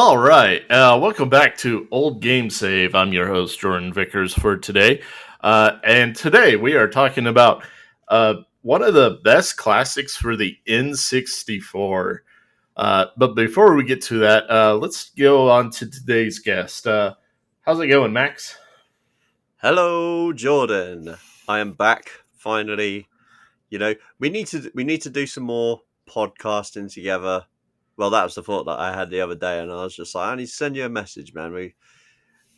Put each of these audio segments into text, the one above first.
All right. Welcome back to Old Game Save. I'm your host, Jordan Vickers, for today. And today we are talking about one of the best classics for the N64. But before we get to that, let's go on to today's guest. How's it going, Max? Hello, Jordan. I am back finally. We need to do some more podcasting together. Well, that was the thought that I had the other day, and I was just like, I need to send you a message, man.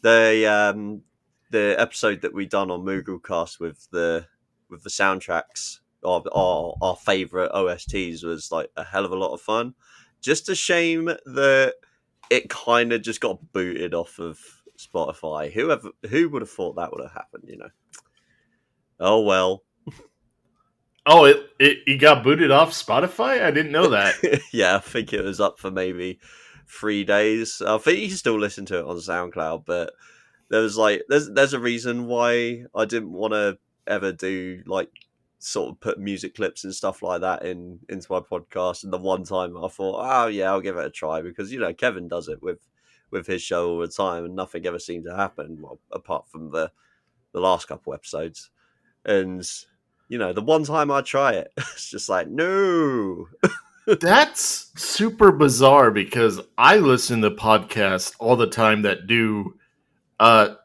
The episode that we done on Moogle Cast with the soundtracks of our favorite OSTs was like a hell of a lot of fun. Just a shame that it kind of just got booted off of Spotify. Who would have thought that would have happened? Oh well. Oh, it got booted off Spotify? I didn't know that. Yeah, I think it was up for maybe 3 days. I think you can still listen to it on SoundCloud, but there's a reason why I didn't want to ever do like sort of put music clips and stuff like that into my podcast. And the one time I thought, oh yeah, I'll give it a try because Kevin does it with his show all the time, and nothing ever seemed to happen apart from the last couple episodes. And the one time I try it, it's just like no. That's super bizarre because I listen to podcasts all the time that do uh,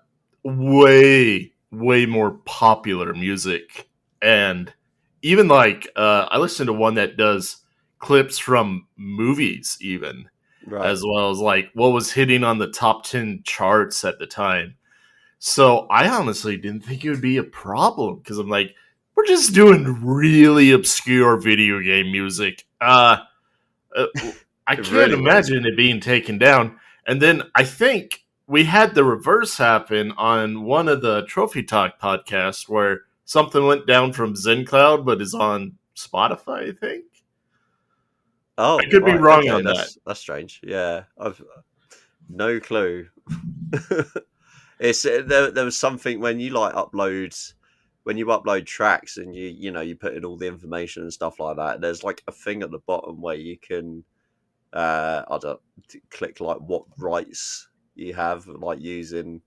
way more popular music, and even like I listen to one that does clips from movies, even Right. as well as like what was hitting on the top 10 charts at the time. So I honestly didn't think it would be a problem because I'm like, we're just doing really obscure video game music. Uh, I It can't really was. imagine it being taken down. And then I think we had the reverse happen on one of the Trophy Talk podcasts where something went down from ZenCloud but is on Spotify, I think. I Oh, could be right. wrong Okay, on that. that's strange. Yeah, I've no clue. It's there was something when you upload tracks and you put in all the information and stuff like that. There's like a thing at the bottom where you can I don't click like what rights you have like using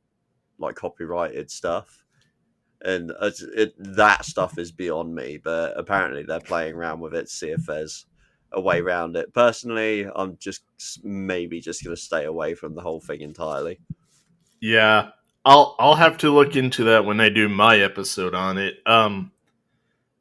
like copyrighted stuff. And that stuff is beyond me, but apparently they're playing around with it to see if there's a way around it. Personally, I'm just maybe just going to stay away from the whole thing entirely. Yeah. I'll have to look into that when I do my episode on it. Man,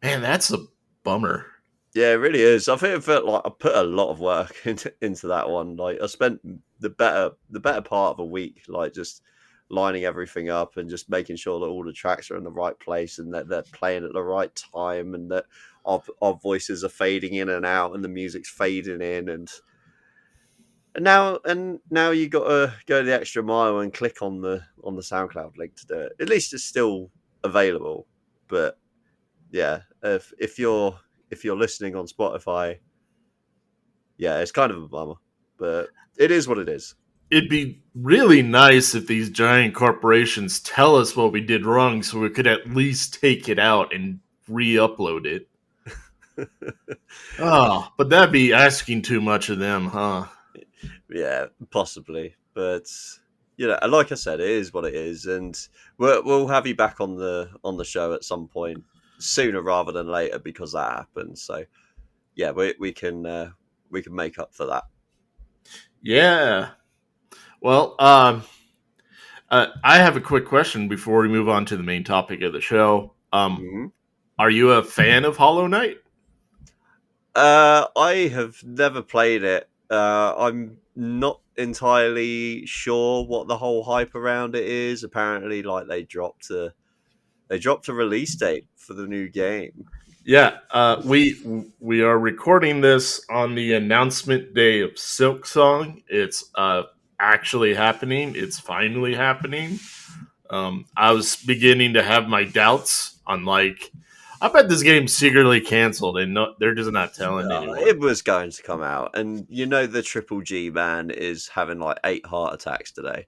that's a bummer. Yeah, it really is. I think it felt like I put a lot of work into that one. Like I spent the better part of a week, like just lining everything up and just making sure that all the tracks are in the right place and that they're playing at the right time and that our voices are fading in and out and the music's fading in and now you got to go the extra mile and click on the SoundCloud link to do it. At least it's still available, but yeah, if you're listening on Spotify, yeah, it's kind of a bummer, but it is what it is. It'd be really nice if these giant corporations tell us what we did wrong so we could at least take it out and re-upload it. Oh, but that'd be asking too much of them, huh? Yeah, possibly, but like I said, it is what it is, and we'll have you back on the show at some point sooner rather than later because that happens. So yeah, we can make up for that. Yeah. Well, I have a quick question before we move on to the main topic of the show. Mhm. Are you a fan of Hollow Knight? I have never played it. I'm not entirely sure what the whole hype around it is. Apparently, like they dropped a release date for the new game. Yeah, we are recording this on the announcement day of Silk Song. It's actually happening. It's finally happening. I was beginning to have my doubts on like, I bet this game's secretly canceled and they're just not telling anyone. It was going to come out, and the Triple G man is having like 8 heart attacks today.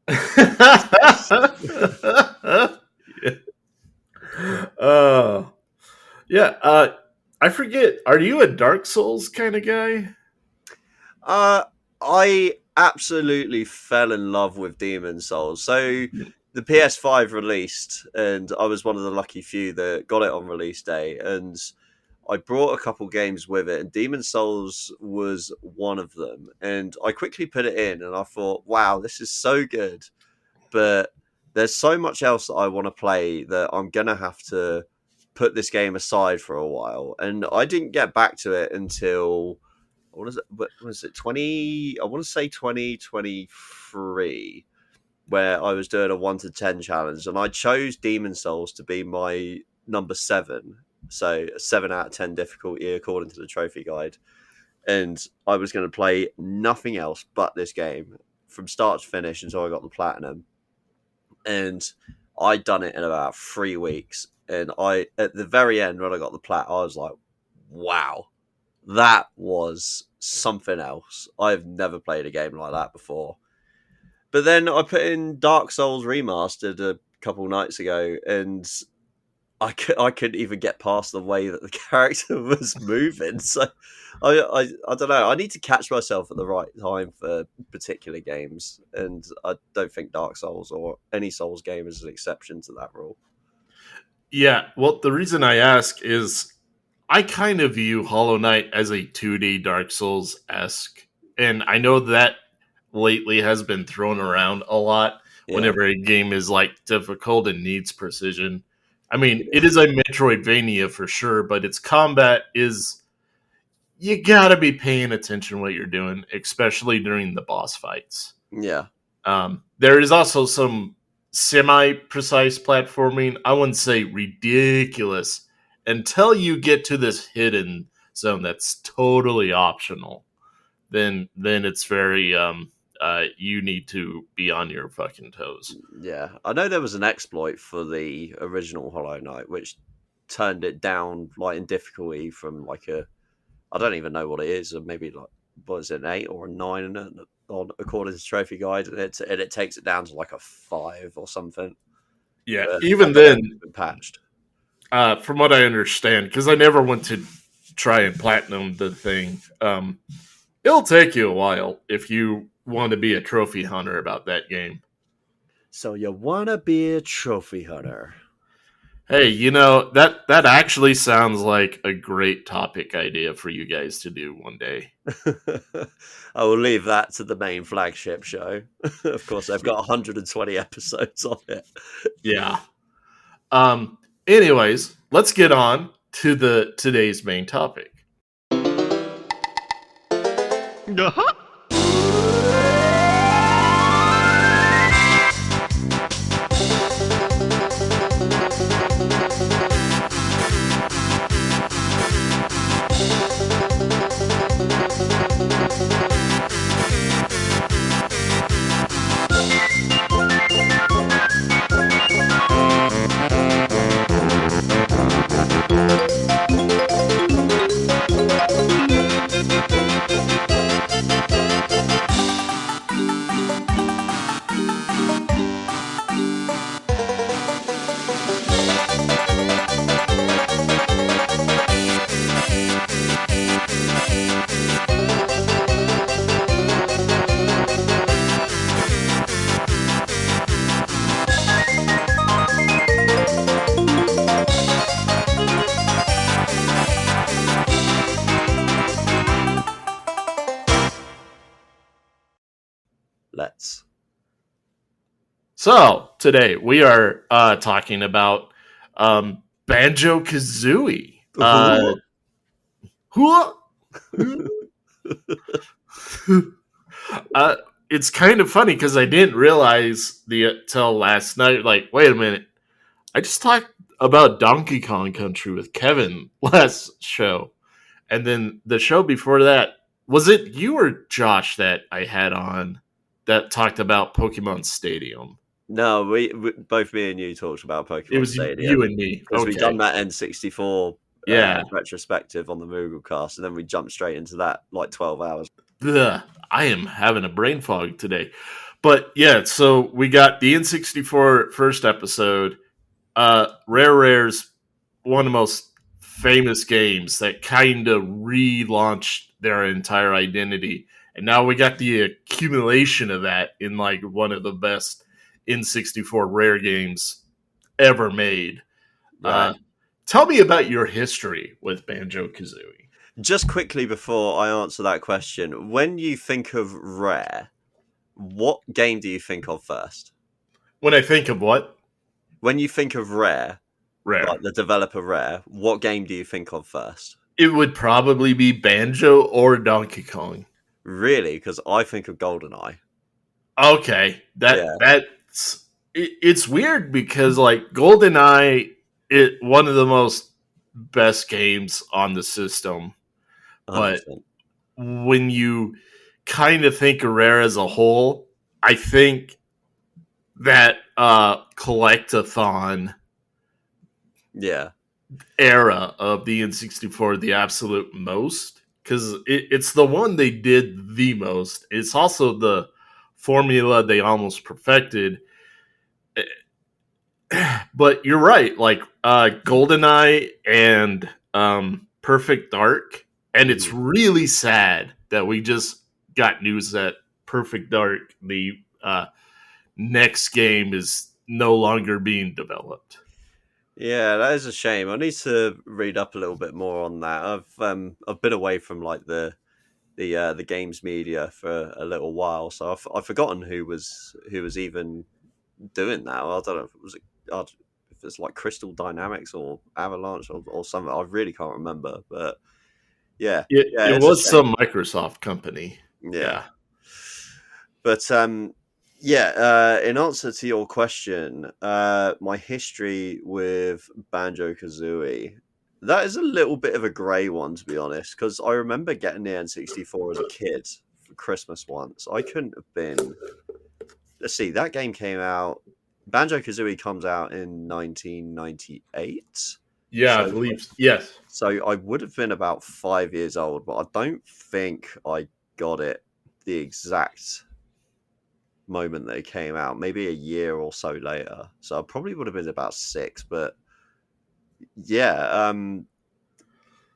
Yeah. Oh, yeah. I forget. Are you a Dark Souls kind of guy? Uh, I absolutely fell in love with Demon Souls. So the PS5 released, and I was one of the lucky few that got it on release day, and I brought a couple games with it, and Demon Souls was one of them. And I quickly put it in, and I thought, wow, this is so good. But there's so much else that I want to play that I'm going to have to put this game aside for a while. And I didn't get back to it until, what is it? What was it? 20, I want to say 2023, where I was doing a 1 to 10 challenge. And I chose Demon Souls to be my number 7. So a 7 out of 10 difficulty according to the trophy guide. And I was going to play nothing else but this game from start to finish until I got the platinum. And I'd done it in about 3 weeks. And at the very end, when I got the plat, I was like, wow, that was something else. I've never played a game like that before. But then I put in Dark Souls Remastered a couple nights ago, and I couldn't even get past the way that the character was moving. So I don't know. I need to catch myself at the right time for particular games, and I don't think Dark Souls or any Souls game is an exception to that rule. Yeah, well, the reason I ask is I kind of view Hollow Knight as a 2D Dark Souls esque, and I know that lately has been thrown around a lot Yeah, whenever a game is like difficult and needs precision. I mean, it is a Metroidvania for sure, but its combat is you gotta be paying attention what you're doing, especially during the boss fights. yeah, There is also some semi-precise platforming. I wouldn't say ridiculous until you get to this hidden zone that's totally optional. Then it's very you need to be on your fucking toes. yeah. I know there was an exploit for the original Hollow Knight, which turned it down like in difficulty from like a, I don't even know what it is, or maybe like, what is it, an 8 or a 9 on according to Trophy Guide, and it takes it down to like a 5 or something. Yeah, But I even don't know if then, it's been patched. from what I understand, because I never went to try and platinum the thing, it'll take you a while if you want to be a trophy hunter about that game. So you wanna be a trophy hunter? Hey, you know that actually sounds like a great topic idea for you guys to do one day. I will leave that to the main flagship show. Of course, they've got 120 episodes on it. Yeah. Anyways, let's get on to the today's main topic. Uh-huh. Let's. So today we are talking about Banjo Kazooie. It's kind of funny because I didn't realize till last night. Like, wait a minute, I just talked about Donkey Kong Country with Kevin last show, and then the show before that, was it you or Josh that I had on that talked about Pokemon Stadium? No, we both me and you talked about Pokemon It was Stadium you and me. because we Okay. done that N64 Yeah. retrospective on the Moogle Cast, and then we jumped straight into that like 12 hours. Ugh, I am having a brain fog today. But yeah, so we got the N64 first episode. Rare Rare's one of the most famous games that kind of relaunched their entire identity. and now we got the accumulation of that in like one of the best N64 rare games ever made. Right. Tell me about your history with Banjo Kazooie. Just quickly before I answer that question, when you think of Rare, what game do you think of first? When I think of what? When you think of Rare, Rare. like the developer Rare, what game do you think of first? It would probably be Banjo or Donkey Kong. Really? Because I think of GoldenEye. Okay, Yeah, it's weird because like GoldenEye, one of the most best games on the system, but 100%. when you kind of think of Rare as a whole, I think that collectathon Yeah. era of the N64 the absolute most because it's the one they did the most. It's also the formula they almost perfected. But you're right, like GoldenEye and Perfect Dark, and it's Mhm. really sad that we just got news that Perfect Dark, the next game, is no longer being developed. Yeah, that is a shame. I need to read up a little bit more on that. I've been away from like the games media for a little while, so I've forgotten who was even doing that. I don't know if it was if it's like Crystal Dynamics or Avalanche or something. I really can't remember, but yeah, yeah, It it's a was shame. some Microsoft company. Yeah, Yeah. but yeah. In answer to your question, my history with Banjo Kazooie. That is a little bit of a grey one, to be honest, because I remember getting the N64 as a kid for Christmas once. I couldn't have been. Let's see, that game came out. Banjo Kazooie comes out in 1998. Yeah, I So, believe. Yes. so I would have been about 5 years old, but I don't think I got it the exact moment that it came out. Maybe a year or so later. So I probably would have been about six. But yeah,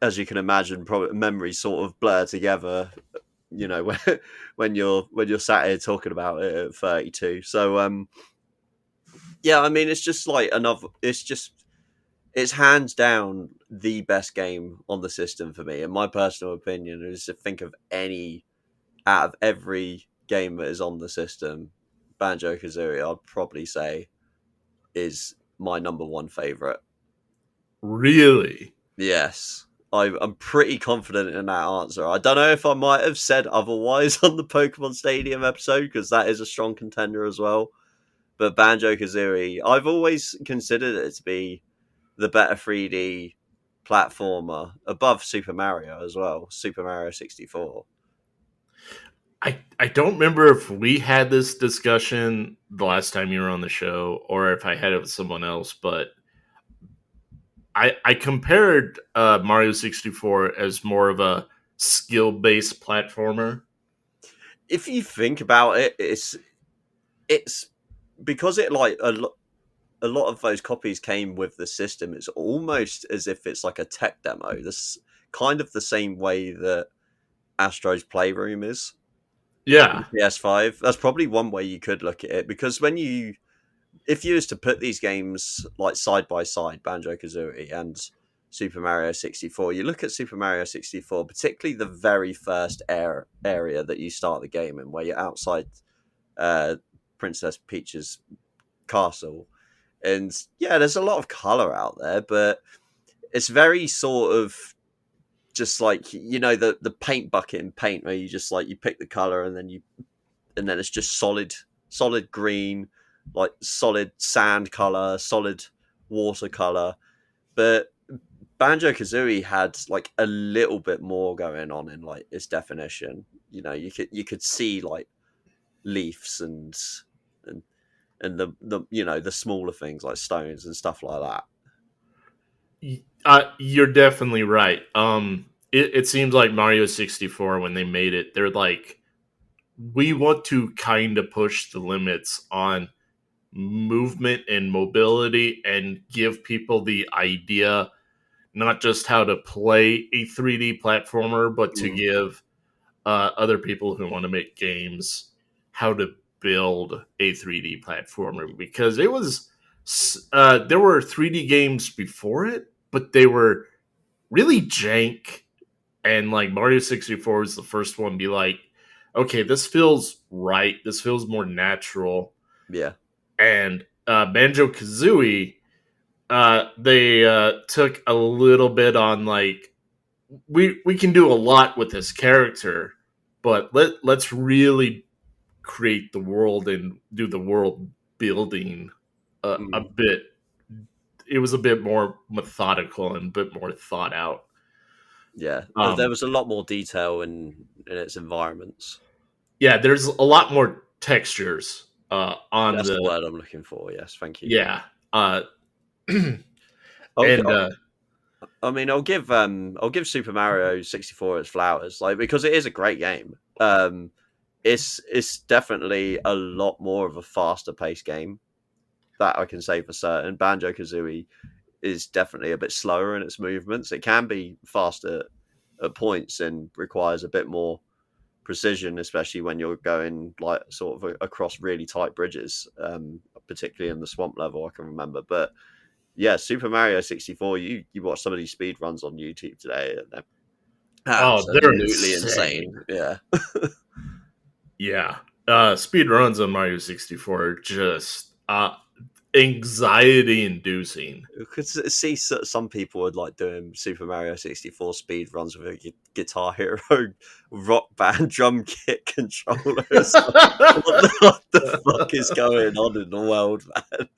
as you can imagine, probably memories sort of blur together. You know, when you're sat here talking about it at 32. So yeah, I mean, it's just like another. It's hands down the best game on the system for me, in my personal opinion. Is to think of any out of every game that is on the system, Banjo Kazooie, I'd probably say is my number one favorite. Really? Yes, I'm pretty confident in that answer. I don't know if I might have said otherwise on the Pokemon Stadium episode because that is a strong contender as well. But Banjo Kazooie, I've always considered it to be the better 3D platformer above Super Mario as well. Super Mario 64. I don't remember if we had this discussion the last time you were on the show or if I had it with someone else, but I compared Mario 64 as more of a skill based platformer. If you think about it, it's because it like a lot of those copies came with the system. It's almost as if it's like a tech demo. This kind of the same way that Astro's Playroom is on Yeah. the PS5. That's probably one way you could look at it because if you was to put these games like side by side, Banjo Kazooie and Super Mario 64, you look at Super Mario 64, particularly the very first area that you start the game in, where you're outside uh, Princess Peach's castle. And yeah, there's a lot of color out there, but it's very sort of just like the paint bucket in paint where you just like you pick the color and then it's just solid green, like solid sand color, solid watercolor. But Banjo Kazooie had like a little bit more going on in like its definition. You could see like leaves and the the smaller things like stones and stuff like that. You're definitely right. It seems like Mario 64, when they made it, they're like, we want to kind of push the limits on movement and mobility and give people the idea not just how to play a 3D platformer, but to Mm. give other people who want to make games how to build a 3D platformer, because it was there were 3D games before it, but they were really jank. And like Mario 64 was the first one to be like, okay, this feels right. This feels more natural. Yeah. And Banjo Kazooie, they took a little bit on like, we can do a lot with this character, but let's really create the world and do the world building a Mm. bit. It was a bit more methodical and a bit more thought out. Yeah. There Um, was a lot more detail in its environments. yeah, there's a lot more textures on That's the the word I'm looking for. Yes, thank you. yeah, I'll, and I mean, I'll give Super Mario 64 its flowers, like because it is a great game. It's definitely a lot more of a faster paced game, that I can say for certain. Banjo Kazooie is definitely a bit slower in its movements. It can be faster at points and requires a bit more precision, especially when you're going like sort of across really tight bridges, particularly in the swamp level. I can remember, but yeah, Super Mario 64. You watch some of these speed runs on YouTube today, and they're oh, they're absolutely insane. insane. Yeah, Yeah, speed runs on Mario 64 are just anxiety inducing. you could see some people would like doing Super Mario 64 speed runs with a Guitar Hero rock band drum kit controllers. What the fuck is going on in the world, man?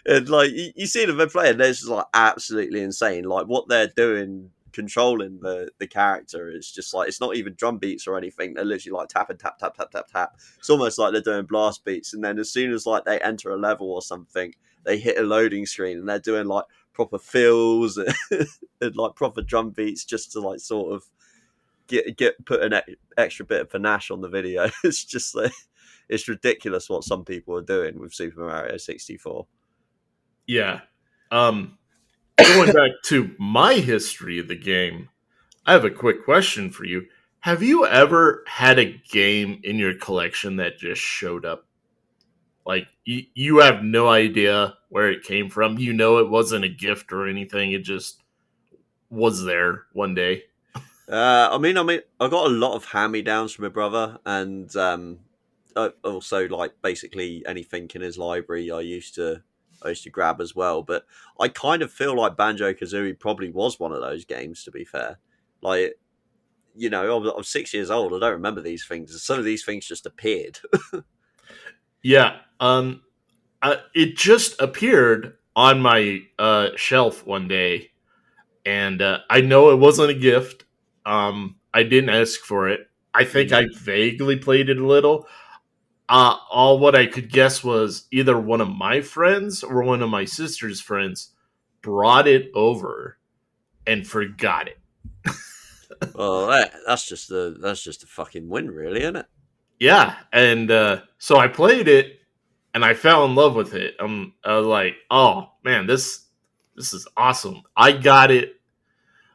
And like you see them playing, they're just like absolutely insane. Like what they're doing, controlling the character is just like it's not even drum beats or anything. They're literally like tap and tap tap tap tap tap. It's almost like they're doing blast beats. And then as soon as like they enter a level or something, they hit a loading screen and they're doing like proper fills and like proper drum beats just to like sort of get put an extra bit of panache on the video. It's just like it's ridiculous what some people are doing with Super Mario 64. Yeah. Um, Going back to my history of the game, I have a quick question for you. Have you ever had a game in your collection that just showed up? Like, you have no idea where it came from. You know it wasn't a gift or anything. It just was there one day. I mean, I got a lot of hand-me-downs from my brother, and also like basically anything in his library, I used to grab as well. But I kind of feel like Banjo Kazooie probably was one of those games. To be fair, like I'm 6 years old. I don't remember these things. Some of these things just appeared. Yeah. It just appeared on my shelf one day, and I know it wasn't a gift. I didn't ask for it. I think Mhm. I vaguely played it a little. All what I could guess was either one of my friends or one of my sister's friends brought it over and forgot it. Well, that's just a fucking win, really, isn't it? Yeah, and so I played it and I fell in love with it. I was like, oh man, this is awesome. I got it.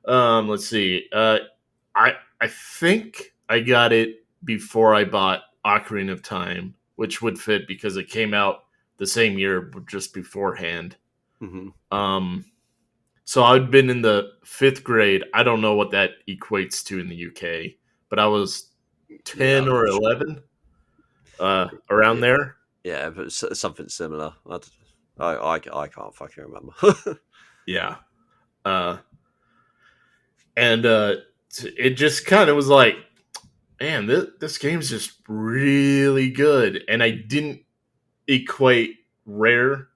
Let's see. I think I got it before I bought Ocarina of Time, which would fit because it came out the same year, but just beforehand. Hmm. Um, so I'd been in the fifth grade. I don't know what that equates to in the UK, but I was Yeah, 10 I'm or not sure. 11, around Yeah, there. yeah, but something similar. I can't fucking remember. Yeah. Uh, and it just kind of was like, man, this game's just really good. And I didn't equate Rare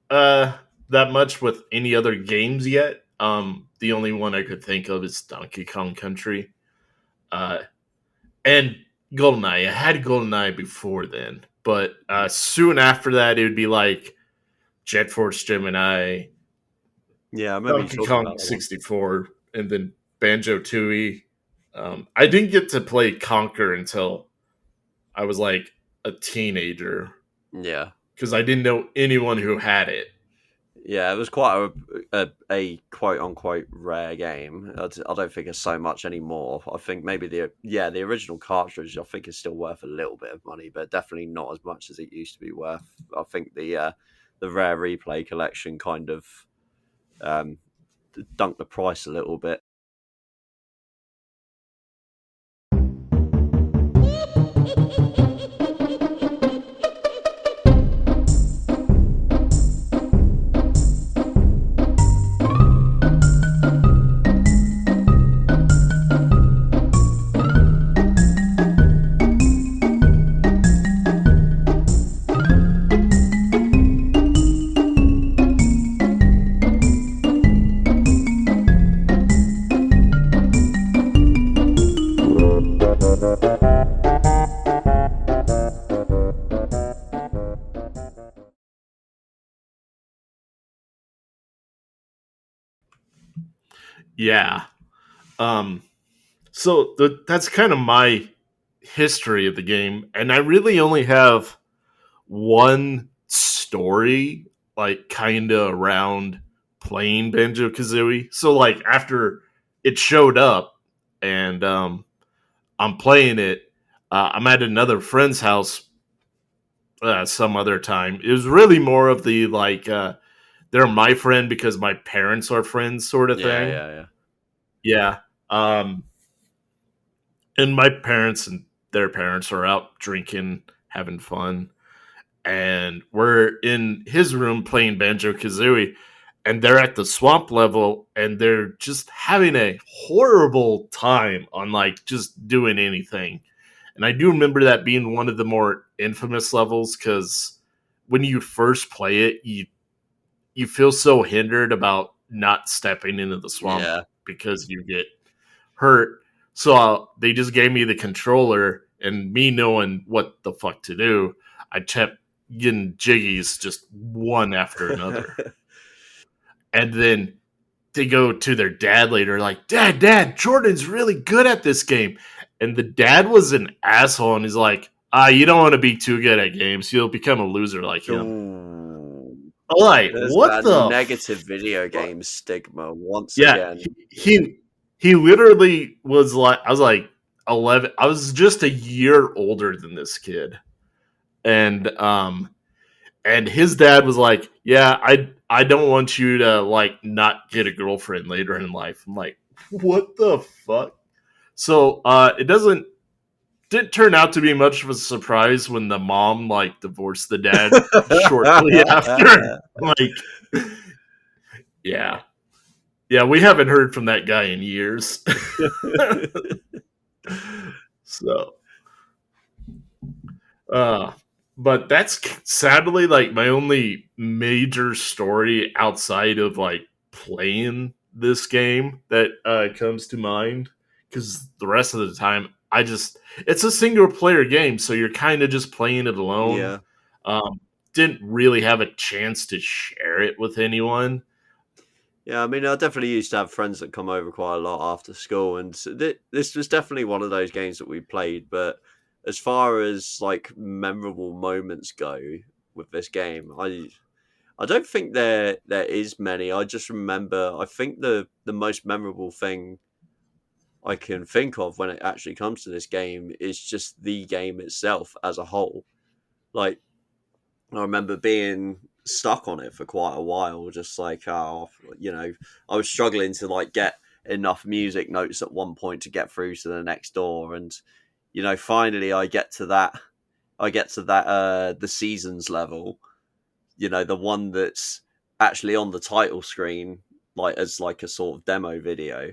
uh, that much with any other games yet. The only one I could think of is Donkey Kong Country. Uh, and GoldenEye. I had GoldenEye before then, but soon after that, it would be like Jet Force Gemini, Yeah, I remember you Donkey talking Kong about that one. 64, and then Banjo Tooie. I didn't get to play Conquer until I was like a teenager Yeah, because I didn't know anyone who had it. yeah, a quote unquote rare game. I don't think it's so much anymore. I think maybe the original cartridge I think is still worth a little bit of money, but definitely not as much as it used to be worth. I think the rare replay collection kind of um, dunked the price a little bit. Yeah. Um, that's kind of my history of the game, and I really only have one story, like kind of around playing Banjo Kazooie. So like after it showed up, and I'm playing it, I'm at another friend's house some other time. It was really more of the like they're my friend because my parents are friends sort of Yeah, thing. yeah, yeah. Yeah. And my parents and their parents are out drinking, having fun, and we're in his room playing Banjo Kazooie, and they're at the swamp level, and they're just having a horrible time on like just doing anything. And I do remember that being one of the more infamous levels because when you first play it, you feel so hindered about not stepping into the swamp Yeah. because you get hurt. So they just gave me the controller, and me knowing what the fuck to do, I kept getting jiggies just one after another. And then they go to their dad later, like, Dad, Jordan's really good at this game. And the dad was an asshole, and he's like, you don't want to be too good at games. You'll become a loser like him. Ooh. I'm like, There's what that the negative video fuck? game stigma once Yeah, again. he literally was like, I was like 11. I was just a year older than this kid, and his dad was like, yeah, I don't want you to like not get a girlfriend later in life. I'm like, what the fuck? So it didn't turn out to be much of a surprise when the mom like divorced the dad shortly after. Like, yeah. Yeah, we haven't heard from that guy in years. So, uh, but that's sadly like my only major story outside of like playing this game that comes to mind. Because the rest of the time, it's a single player game, so you're kind of just playing it alone. Yeah. Um, didn't really have a chance to share it with anyone. Yeah, I mean, I definitely used to have friends that come over quite a lot after school, and this was definitely one of those games that we played. But as far as like memorable moments go with this game, I don't think there is many. I just remember, I think the most memorable thing I can think of when it actually comes to this game is just the game itself as a whole. Like, I remember being stuck on it for quite a while, just like, I was struggling to like get enough music notes at one point to get through to the next door, and finally I get to that the seasons level, the one that's actually on the title screen, like as like a sort of demo video,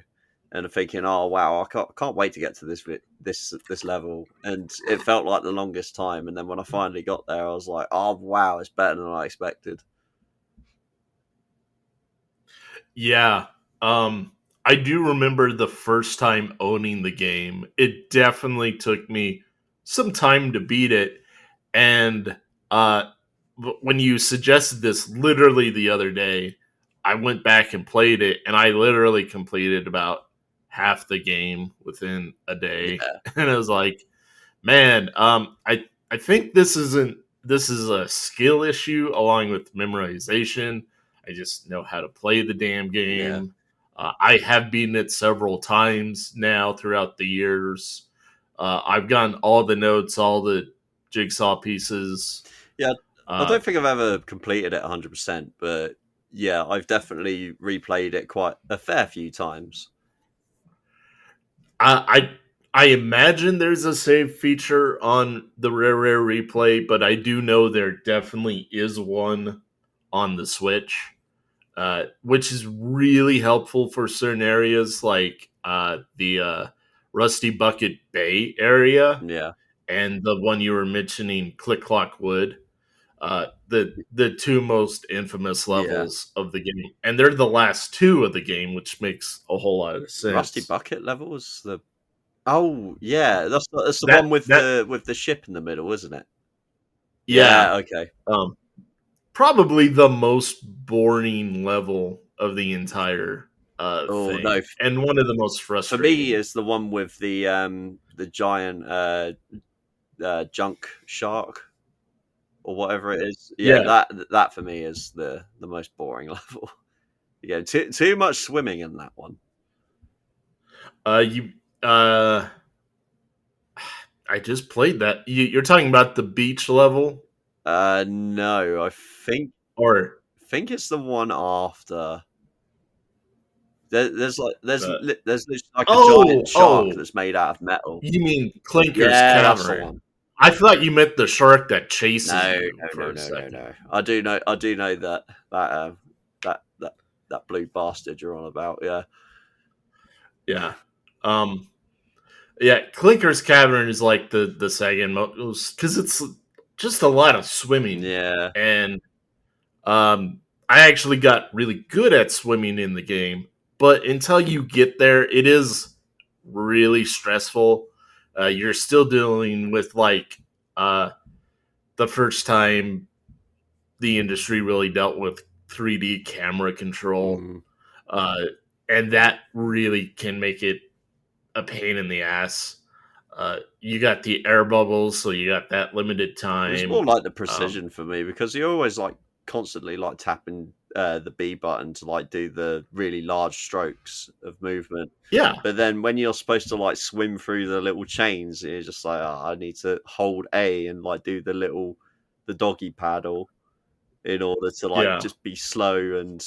and I'm thinking, oh wow, I can't wait to get to this level, and it felt like the longest time, and then when I finally got there, I was like, oh wow, it's better than I expected. Yeah. Um I do remember the first time owning the game. It definitely took me some time to beat it, and uh when you suggested this literally the other day, I went back and played it, and I literally completed about half the game within a day. Yeah, And I was like, man, I think this is a skill issue along with memorization. I just know how to play the damn Yeah. game. I have beaten it several times now throughout the years. I've gotten all the notes, all the jigsaw pieces. Yeah, I Uh, don't think I've ever completed it 100%, but yeah, I've definitely replayed it quite a fair few times. I I imagine there's a save feature on the Rare Replay, but I do know there definitely is one on the Switch, which is really helpful for certain areas like the Rusty Bucket Bay area Yeah, and the one you were mentioning, Click Clock Wood. The two most infamous yeah. levels of the game, and they're the last two of the game, which makes a whole lot of Rusty sense. Bucket level was the. Oh yeah, that's the one That that with the ship in the middle, isn't it? Yeah, Yeah. Okay. um, probably the most boring level of the entire Oh no, thing, and one of the most for me frustrating. is the one with the giant junk shark or whatever it is. Yeah, Yeah, that for me is the most boring level. Yeah, too much swimming in that one. you. I just played that. You're talking about the beach level, No, I or think it's the one after. There's like the? there's like a Oh, giant shark oh, that's made out of metal. you mean Clinker's Yeah, that's the Cavern? one. I thought you meant the shark that chases No, you no, for no, a no, no, second. no. I do know that that that that blue bastard you're on about. Yeah, Yeah. Um. Yeah. Clinker's Cavern is like the second most because it's just a lot of swimming, yeah. and I actually got really good at swimming in the game, but until you get there, it is really stressful. You're still dealing with like uh, the first time the industry really dealt with 3D camera control, Mm. uh, and that really can make it a pain in the ass. You got the air bubbles, so you got that limited It was more time. like the Um, precision for me because you're always like constantly like tapping the B button to like do the really large strokes of movement. yeah, But then when you're supposed to like swim through the little chains, you're just like, oh, I need to hold A and like do the doggy paddle in order to like yeah. just be slow and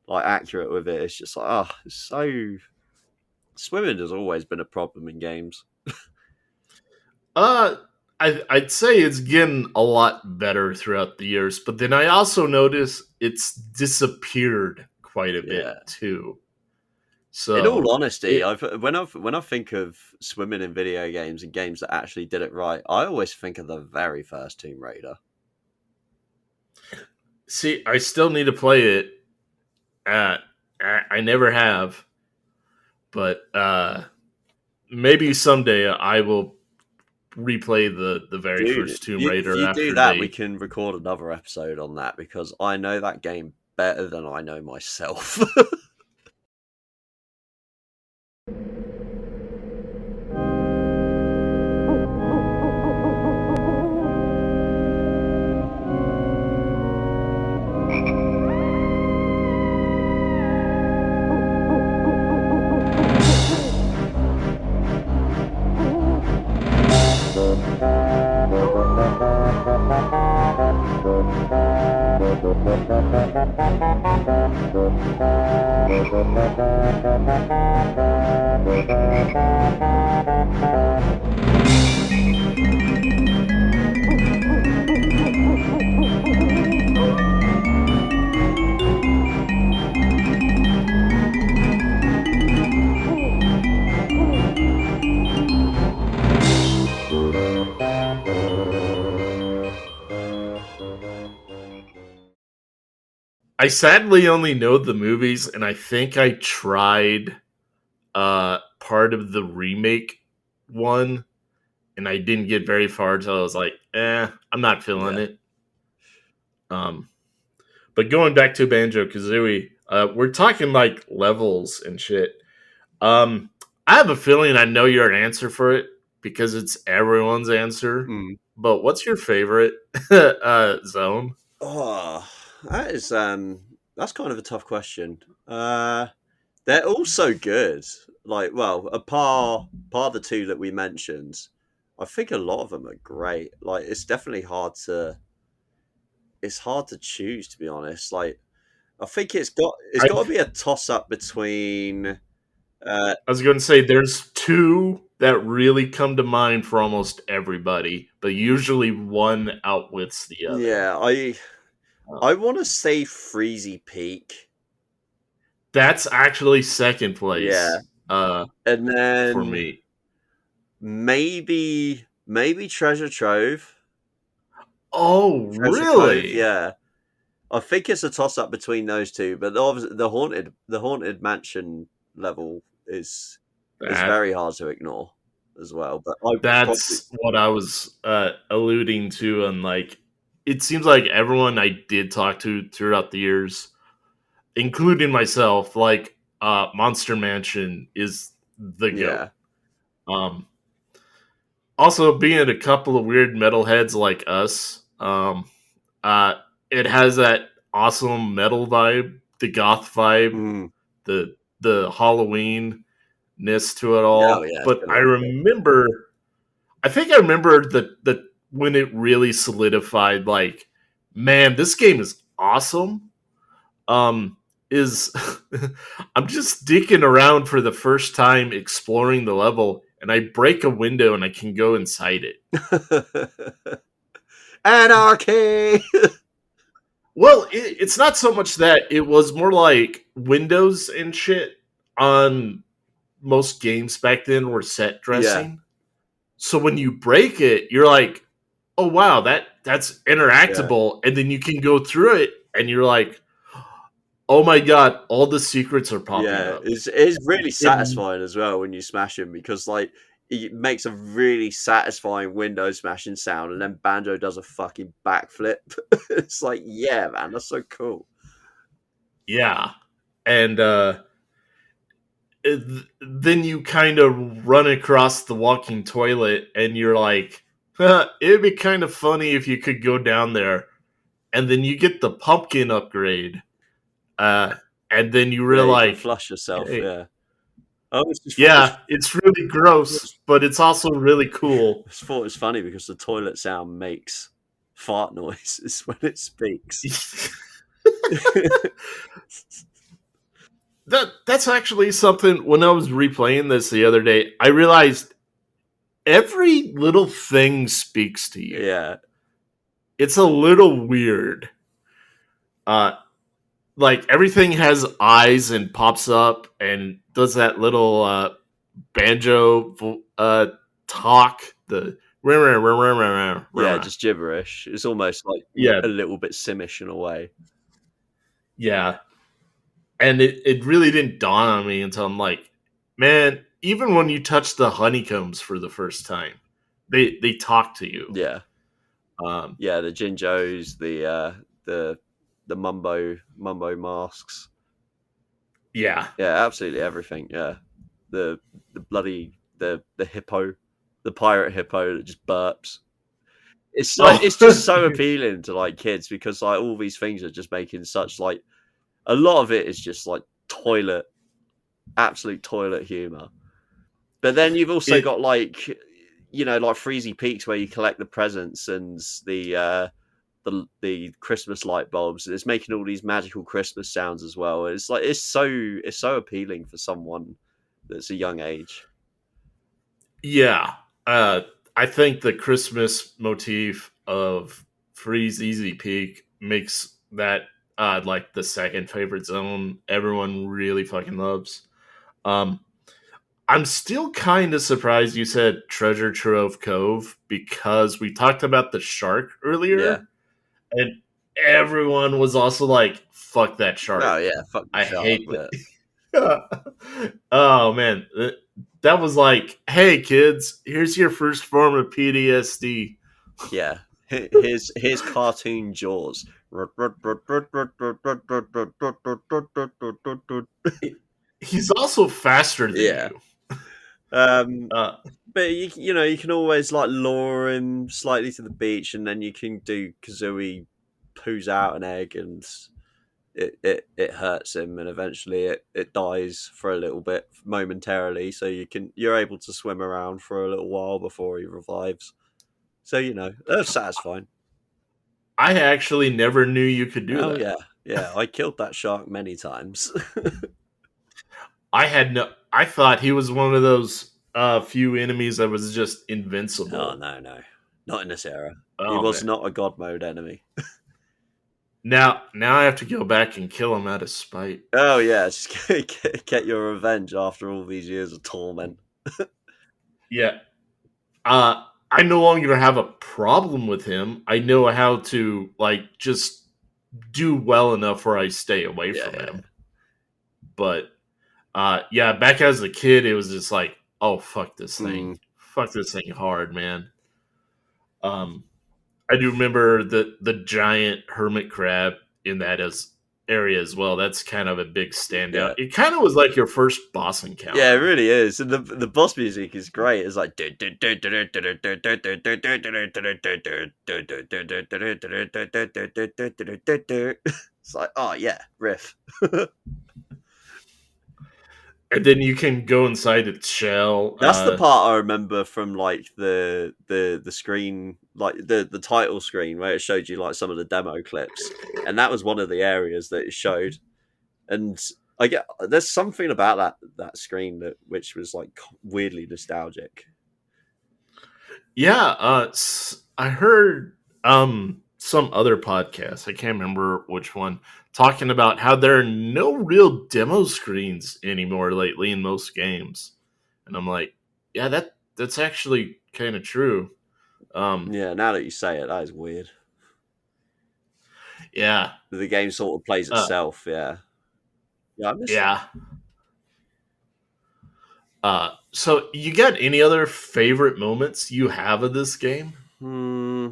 like accurate with it. It's just like, oh, it's so swimming has always been a problem in games. Uh, I'd say it's getting a lot better throughout the years, but then I also notice it's disappeared quite a bit Yeah. too. In all So honesty, it, when I think of swimming in video games and games that actually did it right, I always think of the very first Tomb Raider. see, I still need to play it. Uh, I never have, but maybe someday I will replay the very Dude, first Tomb if Raider you do after that, we they. can record another episode on that because I know that game better than I know myself. I sadly only know the movies, and I think I tried part of the remake one, and I didn't get very far until I was like, I'm not feeling Yeah. it. Um, but going back to Banjo Kazooie, we're talking like levels and shit. Um, I have a feeling I know your answer for it because it's everyone's answer. Mm. But what's your favorite zone? Oh, that is That's kind of a tough question. They're all so good. Like, well, apart the two that we mentioned, I think a lot of them are great. Like, it's hard to choose, to be honest. Like, I think it's I, got to be a toss up between. I was going to say there's two that really come to mind for almost everybody, but usually one outwits the other. Yeah, Uh, I want to say Freezy Peak. that's actually second Yeah, place and for then me. maybe Treasure Trove. Oh, Treasure Cove. really? Yeah, I think it's a toss up between those two, but obviously the haunted mansion level is That very hard to ignore as well. But I probably that's what I was alluding to, and like it seems like everyone I did talk to throughout the years, including myself, like Monster Mansion is the goat. yeah. Um, Also, being a couple of weird metalheads like us, uh, it has that awesome metal vibe, the goth vibe, Mm. the Halloween ness to it Oh all. yeah, But chill out. I think I remember the when it really solidified. Like, man, this game is awesome. Um, is I'm just dicking around for the first time, exploring the level, and I break a window and I can go inside it. Anarchy. Well, it's not so much that it was more like windows and shit on most games back then were set Yeah, dressing. So when you break it, you're like, "Oh wow, that's yeah, interactable," and then you can go through it, and you're like, "Oh my god, all the secrets are popping yeah. up." It's really It, satisfying as well when you smash him because like it makes a really satisfying window smashing sound, and then Banjo does a fucking backflip. It's like, yeah, man, that's so cool. yeah, and then you kind of run across the walking toilet, and you're like, "It'd be kind of funny if you could go down there." And then you get the pumpkin upgrade, uh, and then you Yeah, you can realize, flush yourself. hey, Yeah. I always just yeah, it's really gross, but it's also really cool. thought it was funny because the toilet sound makes fart noises when it speaks. That's actually something. When I was replaying this the other day, I realized every little thing speaks to you. Yeah, It's a little weird. Uh, like everything has eyes and pops up and does that little banjo talk. The yeah, just gibberish. It's almost like yeah, a little bit Simish in a way. yeah, and it really didn't dawn on me until I'm like, man, even when you touch the honeycombs for the first time, they talk to you. Yeah, Um, yeah, the Jinjos, the mumbo masks. yeah. Yeah, absolutely everything. Yeah, the bloody the hippo, the pirate hippo that just burps. It's like Oh, it's just so appealing to like kids because like all these things are just making such like a lot of it is just like toilet, absolute toilet humor. But then you've also it got like like Freezy Peaks where you collect the presents and the Christmas light bulbs. It's making all these magical Christmas sounds as well. It's like it's so appealing for someone that's a young age. yeah. Uh, I think the Christmas motif of Freeze Easy Peak makes that like the second favorite zone everyone really fucking loves. Um, I'm still kind of surprised you said Treasure Trove Cove because we talked about the shark Yeah. earlier, and everyone was also like, "Fuck that Oh shark! yeah, fuck the I shark. hate Yeah. that." Oh man, that was like, "Hey kids, here's your first form of PTSD." Yeah. Here's cartoon Jaws. He's also faster than Yeah. you. Um, Uh, but you can always like lure him slightly to the beach, and then you can do Kazooie poos out an egg, and it hurts him, and eventually it dies for a little bit momentarily. So you're able to swim around for a little while before he revives. So that's satisfying. I actually never knew you could do Oh that. yeah, yeah. I killed that shark many times. I thought he was one of those few enemies that was just Oh invincible. no, not in this era. He Oh was man. not a god mode enemy. Now I have to go back and kill him out of spite. Oh yeah, just get your revenge after all these years of torment. Yeah. I no longer have a problem with him. I know how to like just do well enough where I stay away Yeah, from yeah. him. But yeah, back as a kid, it was just like, oh Mm, fuck this thing hard, man. Um, I do remember the giant hermit crab in that as area as well. That's kind of a big standout. yeah. It kind of was like your first boss Yeah, it encounter. really is. And the boss music is great. It's like it's like, oh yeah, riff. And then you can go inside its shell. That's the part I remember from like the screen, like the title screen where it showed you like some of the demo clips, and that was one of the areas that it showed. And I get there's something about that screen that which was like weirdly nostalgic. Yeah, I heard some other podcast. I can't remember which one, talking about how there are no real demo screens anymore lately in most games. And I'm like, yeah, that's actually kind of true. Um, Yeah, now that you say it, that is weird. yeah, The game sort of plays uh, itself. Yeah, yeah, I miss that. yeah. So you got any other favorite moments you have of this game? Hmm.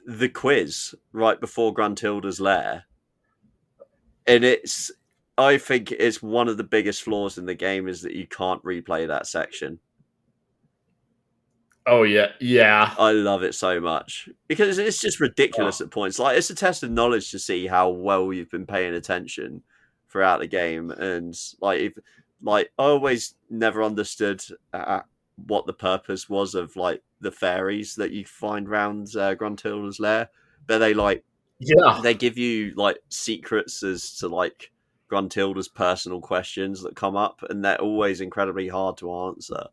The quiz right before Gruntilda's lair, and I think it's one of the biggest flaws in the game is that you can't replay that section. Oh yeah, yeah. I love it so much because it's just ridiculous Oh, at points. Like it's a test of knowledge to see how well you've been paying attention throughout the game, and like I always never understood what the purpose was of like the fairies that you find round Gruntilda's lair, but yeah, they give you like secrets as to like Gruntilda's personal questions that come up, and they're always incredibly hard to answer.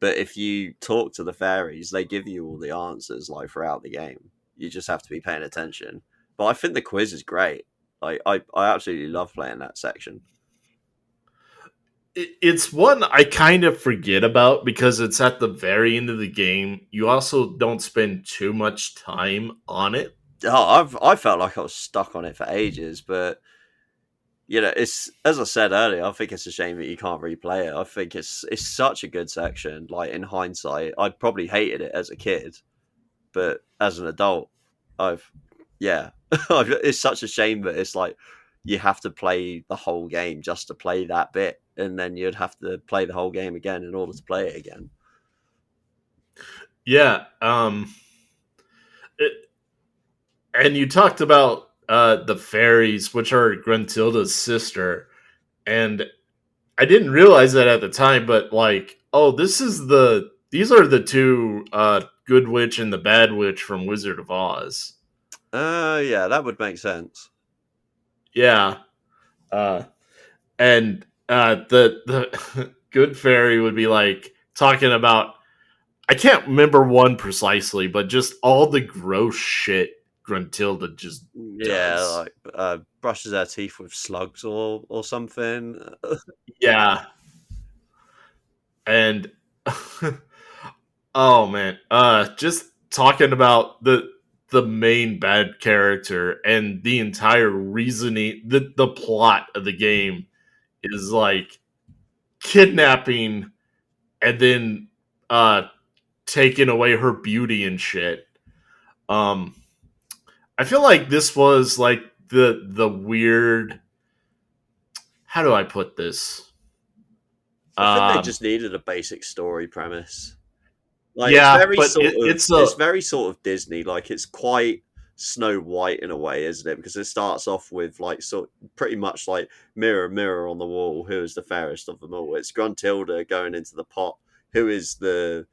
But if you talk to the fairies, they give you all the answers like throughout the game. You just have to be paying attention. But I think the quiz is great. Like I absolutely love playing that section. it's one I kind of forget about because it's at the very end of the game. You also don't spend too much time on it. I felt like I was stuck on it for ages, but it's as I said earlier. I think it's a shame that you can't replay it. I think it's such a good section. Like in hindsight, I probably hated it as a kid, but as an adult, I've yeah, it's such a shame that it's like you have to play the whole game just to play that bit, and then you'd have to play the whole game again in order to play it again. Yeah, it, and you talked about the fairies, which are Gruntilda's sister, and I didn't realize that at the time. But like, oh, these are the two good witch and the bad witch from Wizard of Oz. Yeah, that would make sense. Yeah, uh, and the good fairy would be like talking about, I can't remember one precisely, but just all the gross shit Gruntilda just Yeah, does. like brushes her teeth with slugs or something. Yeah, and oh man, just talking about the main bad character and the entire reasoning, the plot of the game is like kidnapping and then taking away her beauty and shit. Um, I feel like this was like the weird. How do I put this? I think they Um, just needed a basic story premise. Like yeah, but it's a it's very sort of Disney. Like it's quite Snow White in a way, isn't it? Because it starts off with like pretty much like mirror, mirror on the wall, who is the fairest of them all? It's Gruntilda going into the pot. Who is the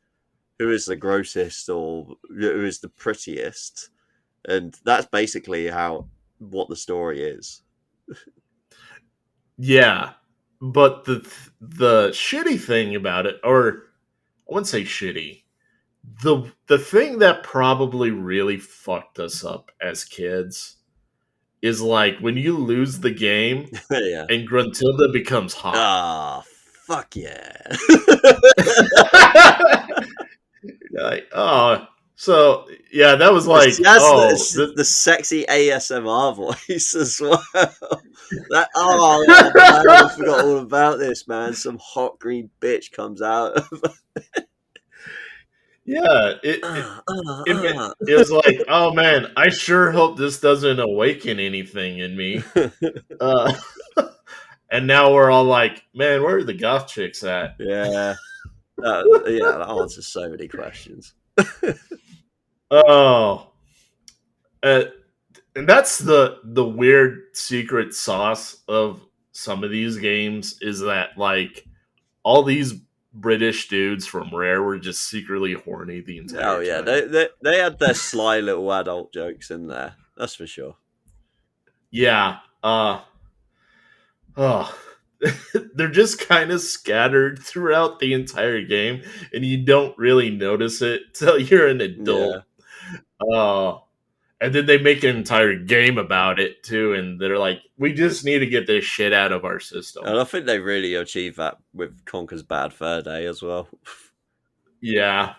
grossest or who is the prettiest? And that's basically how what the story is. Yeah, but the shitty thing about it, or I wouldn't say shitty, the thing that probably really fucked us up as kids is like when you lose the game Yeah. and Gruntilda becomes hot. Ah, fuck yeah. Like, oh, so yeah, that was She like, has oh, the sexy ASMR voice as well. That oh man, I forgot all about this, man. Some hot green bitch comes out. yeah, uh, it was like, oh man, I sure hope this doesn't awaken anything in me. Uh, and now we're all like, man, where are the goth chicks at? yeah, yeah, that answers so many questions. Oh, uh, and that's the weird secret sauce of some of these games is that like all these British dudes from Rare were just secretly horny the Oh entire yeah, time. they had their sly little adult jokes in there. That's for sure. Yeah. Oh, they're just kind of scattered throughout the entire game, and you don't really notice it till you're an Yeah, adult. Uh, and then they make an entire game about it too, and they're like, "We just need to get this shit out of our system." and I think they really achieved that with Conker's Bad Fur Day as well. Yeah.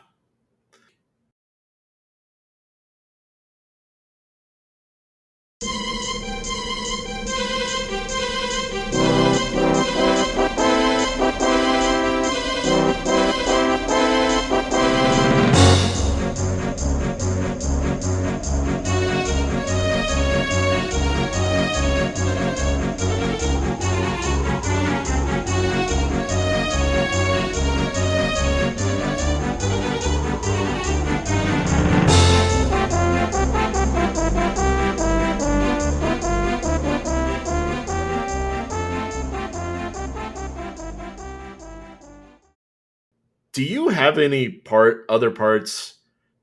Do you have any other parts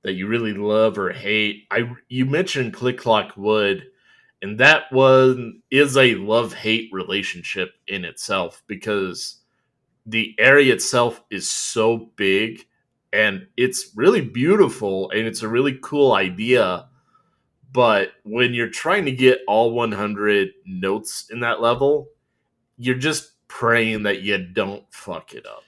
that you really love or hate? I You mentioned Click Clock Wood, and that one is a love hate relationship in itself because the area itself is so big and it's really beautiful and it's a really cool idea. But when you're trying to get all 100 notes in that level, you're just praying that you don't fuck it up.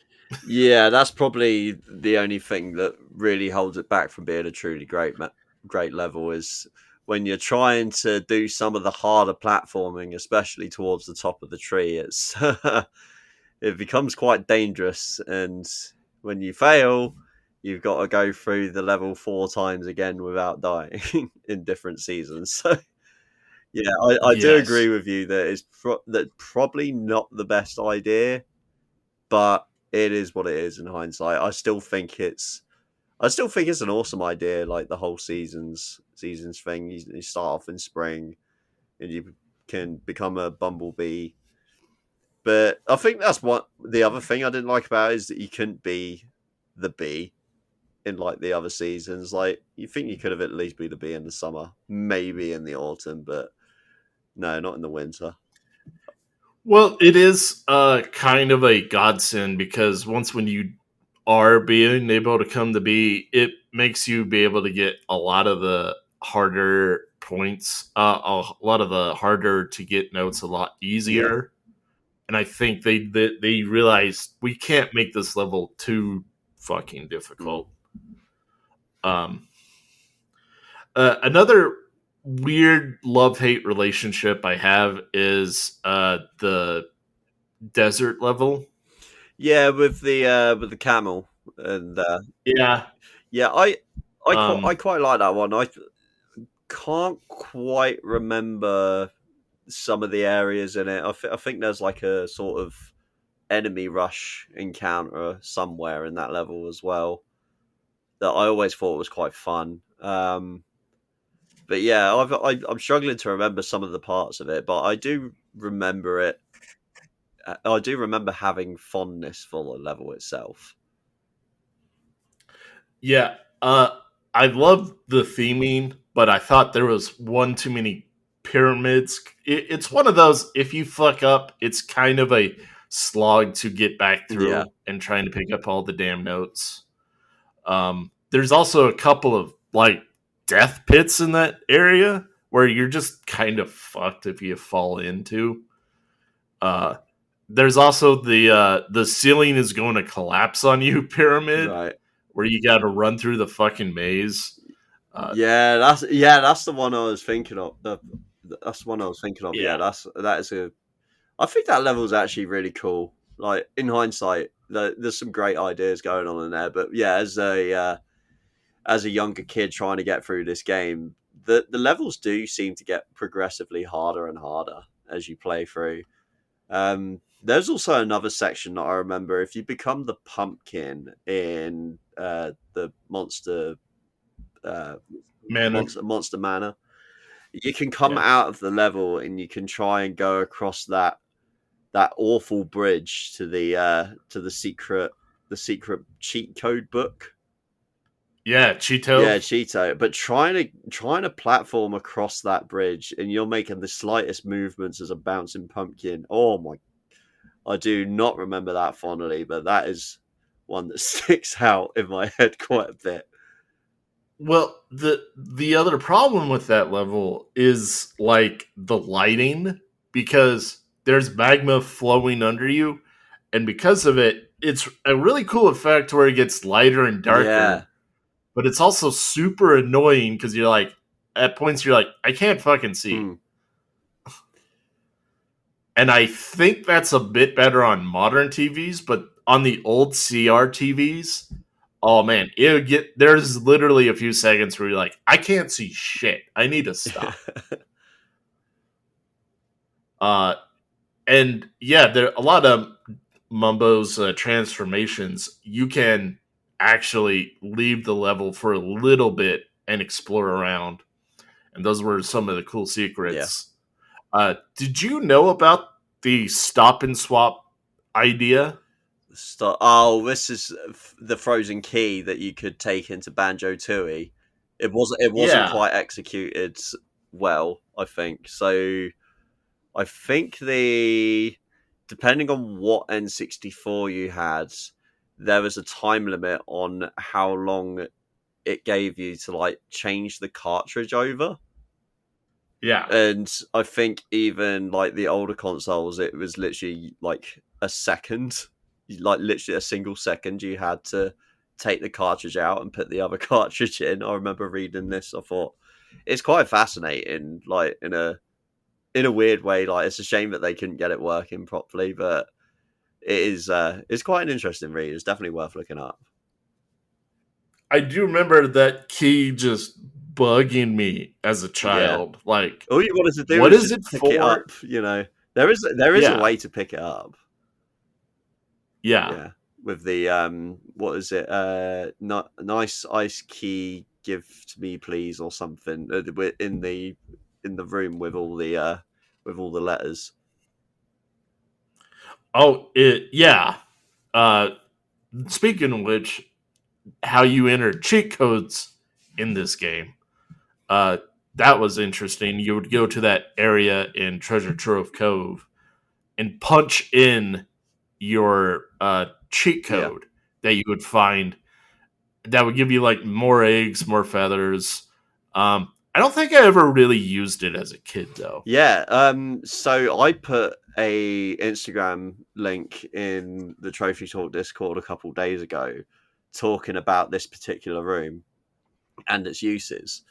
Yeah, that's probably the only thing that really holds it back from being a truly great level is when you're trying to do some of the harder platforming, especially towards the top of the tree. It's it becomes quite dangerous, and when you fail, you've got to go through the level 4 times again without dying in different seasons. So yeah, I do Yes. agree with you that that probably not the best idea, but it is what it is in hindsight. I still think it's an awesome idea, like the whole seasons thing. You start off in spring and you can become a bumblebee. But I think that's what the other thing I didn't like about it is that you couldn't be the bee in like the other seasons. Like you think you could have at least be the bee in the summer, maybe in the autumn, but no, not in the winter. Well, it is kind of a godsend because once when you are being able to come to be, it makes you be able to get a lot of the harder points, a lot of the harder to get notes a lot Yeah. easier. And I think they realized we can't make this level too fucking Mm. difficult. Um, Another weird love hate relationship I have is the desert level. Yeah, with the camel and Yeah. yeah, I Um, quite like that one. I can't quite remember some of the areas in it. I think there's like a sort of enemy rush encounter somewhere in that level as well that I always thought was quite fun. But yeah, I'm struggling to remember some of the parts of it, but I do remember it. I do remember having fondness for the level itself. Yeah, I love the theming, but I thought there was one too many pyramids. It's one of those, if you fuck up, it's kind of a slog to get back Yeah, through and trying to pick up all the damn notes. There's also a couple of like death pits in that area where you're just kind of fucked if you fall into. Uh, there's also the ceiling is going to collapse on you pyramid right. where you got to run through the fucking maze. Uh, That's the one I was thinking of. That's the one I was thinking of. Yeah, yeah, that is a. I think that level is actually really cool. Like in hindsight, there's some great ideas going on in there. But yeah, as a younger kid trying to get through this game, the levels do seem to get progressively harder and harder as you play through. There's also another section that I remember. If you become the pumpkin in the uh, manner. monster manor, you can come Yeah, out of the level and you can try and go across that awful bridge to the secret cheat code book. yeah, Cheeto. Yeah, Cheeto. But trying to platform across that bridge and you're making the slightest movements as a bouncing pumpkin. Oh my, I do not remember that fondly, but that is one that sticks out in my head quite a bit. Well, the other problem with that level is like the lighting because there's magma flowing under you, and because of it, it's a really cool effect where it gets lighter and Yeah. darker. But it's also super annoying because you're like, at points you're like, I can't fucking see. Hmm. And I think that's a bit better on modern TVs, but on the old CR TVs, oh man, it would get there's literally a few seconds where you're like, I can't see shit. I need to stop. Uh and yeah, there a lot of Mumbo's transformations. You can actually leave the level for a little bit and explore around, and those were some of the cool Yeah. secrets. Did you know about the stop and swap idea? Stop. Oh, this is the frozen key that you could take into Banjo Tooie. It wasn't Yeah, quite executed well, I think. So I think the depending on what N64 you had, there was a time limit on how long it gave you to like change the cartridge over. yeah. And I think even like the older consoles, it was literally like a second, like literally a single second you had to take the cartridge out and put the other cartridge in. I remember reading this. I thought it's quite fascinating, like in a weird way. Like it's a shame that they couldn't get it working properly, but it's quite an interesting read. It's definitely worth looking up. I do remember that key just bugging me as a Yeah, child. Like, all you wanted to do what was is just it pick it for? up. There is a Yeah, way to pick it up. yeah. Yeah, with the what is it? Not nice ice key, give to me, please, or something. In the room with all the letters. Oh, yeah. Uh, Speaking of which, how you enter cheat codes in this game. Uh, that was interesting. You would go to that area in Treasure Trove Cove and punch in your cheat Yeah, code that you would find that would give you like more eggs, more feathers. I don't think I ever really used it as a kid though. yeah. So I put a Instagram link in the Trophy Talk Discord a couple days ago, talking about this particular room and its uses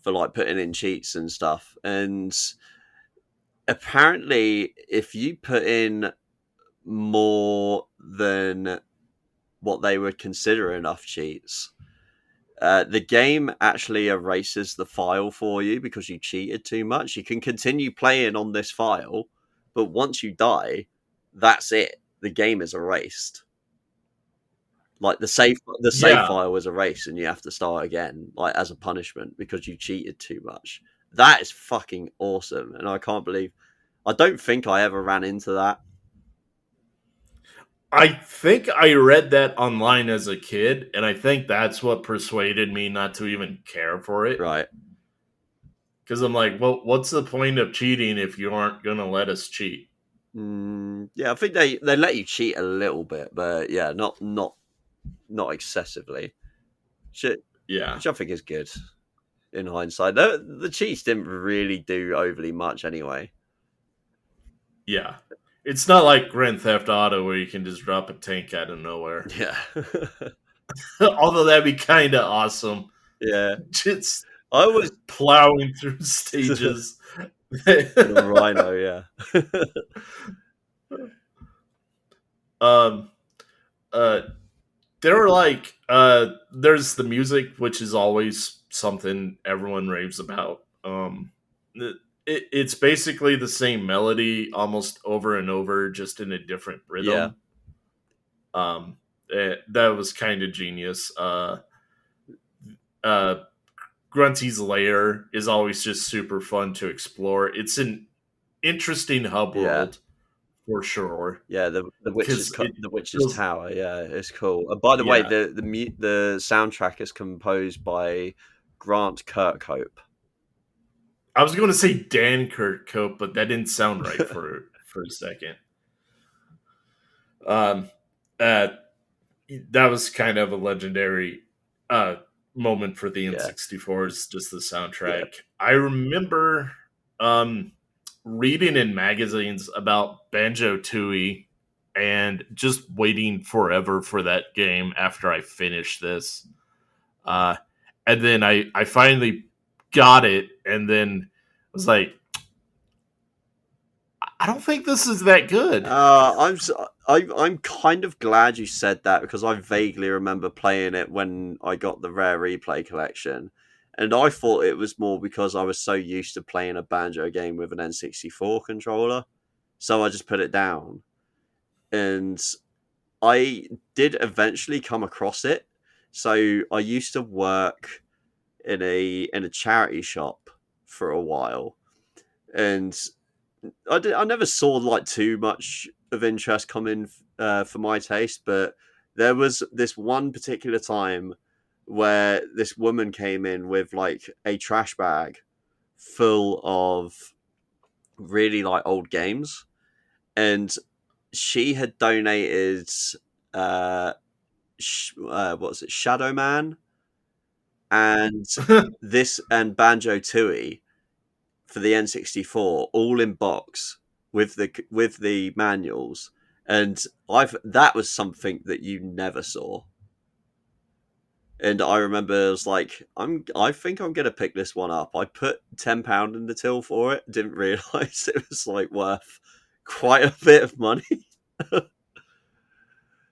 for like putting in cheats and stuff. And apparently, if you put in more than what they would consider enough cheats, the game actually erases the file for you because you cheated too much. You can continue playing on this file, but once you die, that's it. The game is erased. Like the save Yeah, file was erased, and you have to start again, like as a punishment because you cheated too much. That is fucking awesome, and I can't believe. I don't think I ever ran into that. I think I read that online as a kid, and I think that's what persuaded me not to even care for it. Right. Because I'm like, well, what's the point of cheating if you aren't going to let us cheat? Yeah, I think they let you cheat a little bit, but yeah, not excessively. Shit, Yeah, which I think is good in hindsight. The cheats didn't really do overly much anyway. yeah. It's not like Grand Theft Auto where you can just drop a tank out of nowhere. Yeah, Although that'd be kind of awesome. yeah. Just I always plowing through stages. in a rhino. Yeah, um, uh, there were like, there's the music, which is always something everyone raves about. It's basically the same melody almost over and over, just in a different yeah, rhythm. That was kind of genius. Uh, Grunty's lair is always just super fun to explore. It's an interesting hub yeah. world for sure Yeah, because it the witch's feels, tower. Yeah, it's cool. And by the way, yeah. the soundtrack is composed by Grant Kirkhope. I was going to say Dan Kirkhope, but that didn't sound right for a second. Um, uh, that was kind of a legendary uh moment for the Yeah, N64. Is just the yeah, soundtrack. I remember um reading in magazines about Banjo Tooie and just waiting forever for that game after I finished this. Uh, and then I finally got it, and then was like, I don't think this is that good. I'm kind of glad you said that because I vaguely remember playing it when I got the rare replay collection, and I thought it was more because I was so used to playing a Banjo game with an N64 controller, so I just put it down. And I did eventually come across it. So I used to work in a charity shop for a while, and I never saw like too much of interest coming for my taste, but there was this one particular time where this woman came in with like a trash bag full of really like old games, and she had donated uh, what's it, Shadow Man and this and Banjo Tooie for the N64, all in box with the manuals, and I've that was something that you never saw. And I remember I was like, I think I'm gonna pick this one up. I put £10 in the till for it. Didn't realize it was like worth quite a bit of money.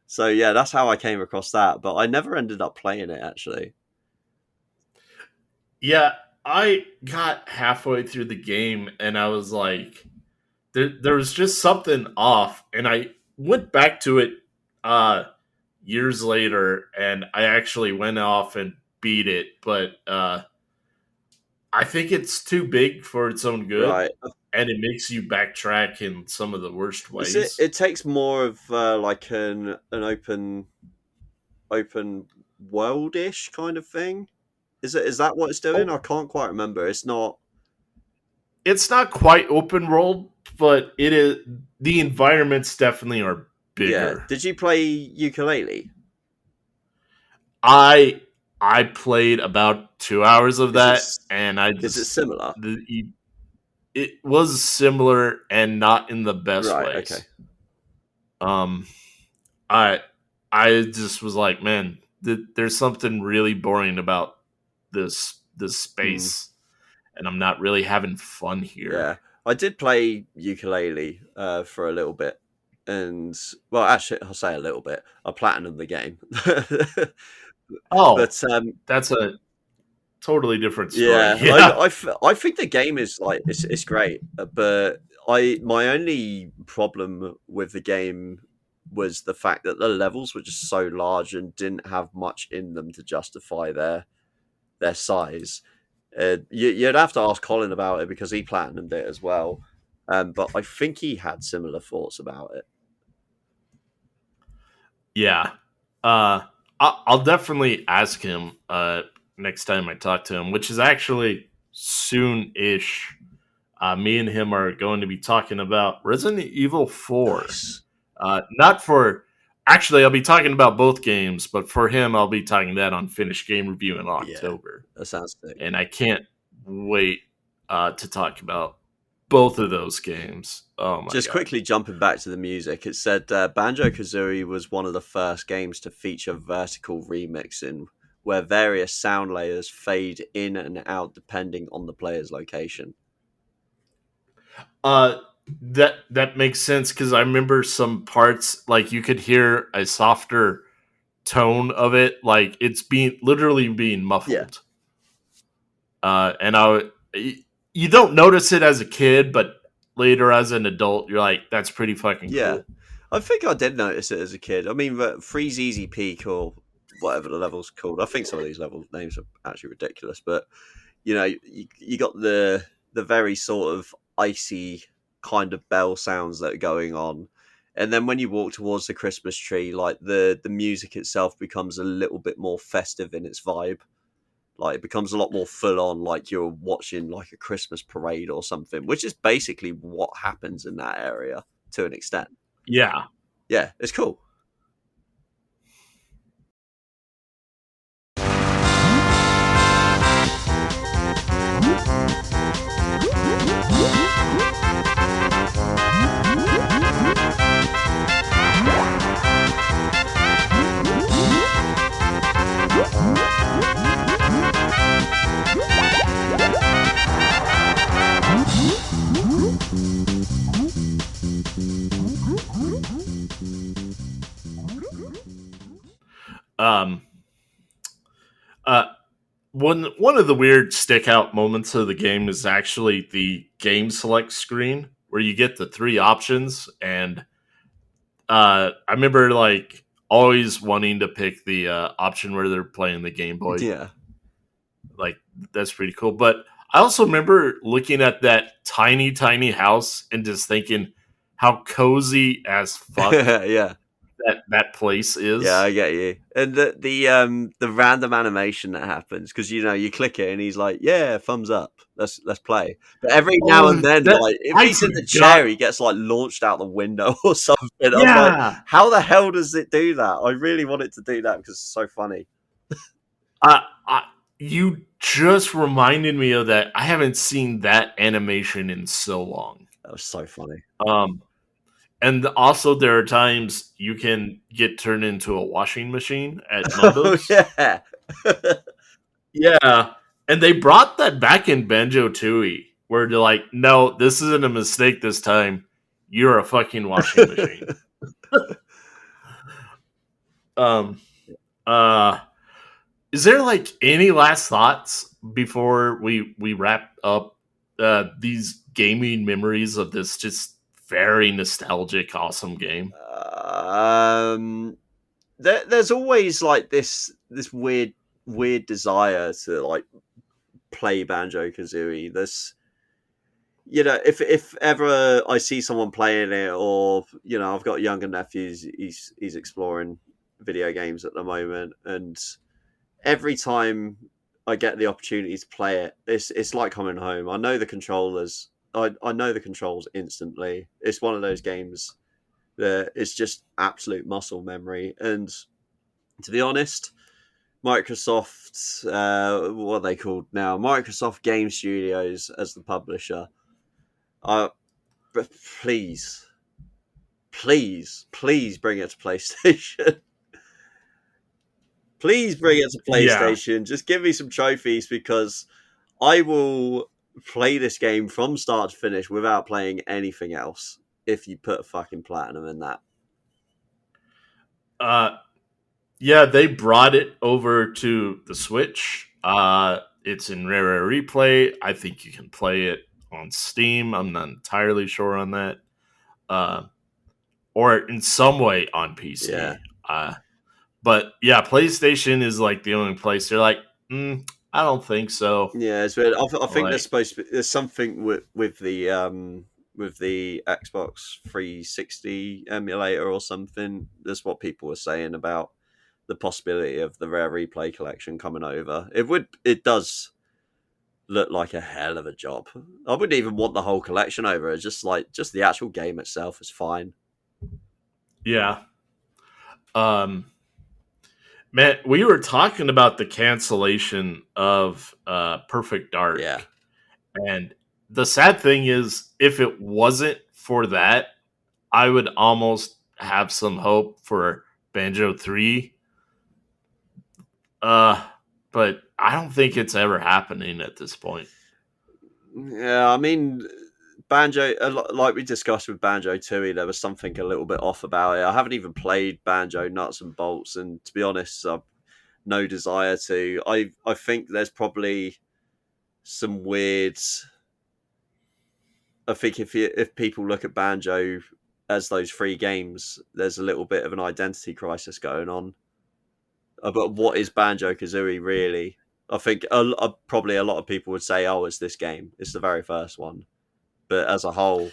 So yeah, that's how I came across that. But I never ended up playing it actually. Yeah, I got halfway through the game and I was like, there was just something off, and I went back to it uh years later, and I actually went off and beat it, but I think it's too big for its own good, Right. and it makes you backtrack in some of the worst Is it? ways. It takes more of like an open worldish kind of thing. Is it? Is that what it's doing? Oh, I can't quite remember. It's not. it's not quite open world, but it is. The environments definitely are Yeah. bigger. Did you play ukulele? I I played about 2 hours of Is it? that, and I Is it just similar? it was similar and not in the best Right. Okay. ways. Um, I I just was like, man, there's something really boring about this Hmm. space, and I'm not really having fun here. Yeah. I did play ukulele for a little bit, and well, actually, I'll say a little bit. I platinumed the game, Oh, but that's a totally different story. yeah, Yeah. I think the game is like it's great, but I my only problem with the game was the fact that the levels were just so large and didn't have much in them to justify their size. You'd have to ask Colin about it because he platinumed it as well. But I think he had similar thoughts about it. Yeah. I'll definitely ask him next time I talk to him, which is actually soon-ish. Me and him are going to be talking about Resident Evil 4. Nice. Not for... Actually, I'll be talking about both games, but for him, I'll be talking that on Finished Game Review in Yeah, October. that sounds sick. And I can't wait to talk about both of those games. Oh my Just god. quickly jumping back to the music, it said Banjo Kazooie was one of the first games to feature vertical remixing, where various sound layers fade in and out depending on the player's location. That makes sense because I remember some parts like you could hear a softer tone of it, like it's being literally being muffled. And you don't notice it as a kid, but later as an adult, you're like, that's pretty fucking Yeah, cool. I think I did notice it as a kid. I mean, Freeze Easy Peak or whatever the level's called. I think some of these level names are actually ridiculous, but you got the very sort of icy kind of bell sounds that are going on, and then when you walk towards the Christmas tree, like the music itself becomes a little bit more festive in its vibe. Like it becomes a lot more full on, like you're watching like a Christmas parade or something, which is basically what happens in that area to an extent. Yeah. Yeah, it's cool. Um. Uh. One of the weird stick out moments of the game is actually the game select screen where you get the three options, and I remember like always wanting to pick the option where they're playing the Game Boy. Yeah. Like that's pretty cool. But I also remember looking at that tiny house and just thinking how cozy as fuck Yeah. that place Yeah, is. I get you. And the random animation that happens because you click it and he's like, "Yeah, thumbs up. Let's play." But every now and Oh, then, that like if I he's in the forgot. chair, he gets like launched out the window or something. I'm like, Yeah, how the hell does it do that? I really want it to do that because it's so funny. I, you just reminded me of that. I haven't seen that animation in so long. That was so funny. Um, and also there are times you can get turned into a washing machine at Oh Mumbo's. yeah. Yeah, and they brought that back in Banjo Tooie, where they're like, "No, this isn't a mistake this time. You're a fucking washing machine." Um, uh, is there like any last thoughts before we wrap up these gaming memories of this just very nostalgic, awesome game? um, there's always like this weird desire to like play Banjo Kazooie. This, if ever I see someone playing it, or I've got younger nephews. He's exploring video games at the moment, and every time I get the opportunity to play it, it's like coming home. I know the controllers. I know the controls instantly. It's one of those games that it's just absolute muscle memory. And to be honest, Microsoft, what are they called now? Microsoft Game Studios as the publisher. But please bring it to PlayStation. Please bring it to Yeah, PlayStation. Just give me some trophies because I will play this game from start to finish without playing anything else if you put a fucking platinum in that. uh, yeah, they brought it over to the Switch. It's in Rare Replay. I think you can play it on Steam. I'm not entirely sure on that. Uh, or in some way on Yeah. PC. But yeah, PlayStation is like the only place they're like, I don't think so. Yeah, it's weird. I think there's Like, supposed to be there's something with the Xbox 360 emulator or something. That's what people were saying about the possibility of the Rare Replay collection coming over. It does look like a hell of a job. I wouldn't even want the whole collection over. It's just the actual game itself is fine. yeah, um, man, we were talking about the cancellation of Perfect Yeah. Dark, and the sad thing is, if it wasn't for that, I would almost have some hope for Banjo 3. Uh, but I don't think it's ever happening at this point. Yeah, I mean, Banjo, like we discussed with Banjo Tooie, there was something a little bit off about it. I haven't even played Banjo Nuts and Bolts, and to be honest, I've no desire to. I think there's probably some weird. I think if people look at Banjo as those three games, there's a little bit of an identity crisis going on. But what is Banjo Kazooie really? I think probably a lot of people would say, "Oh, it's this game. It's the very first one." But as a whole,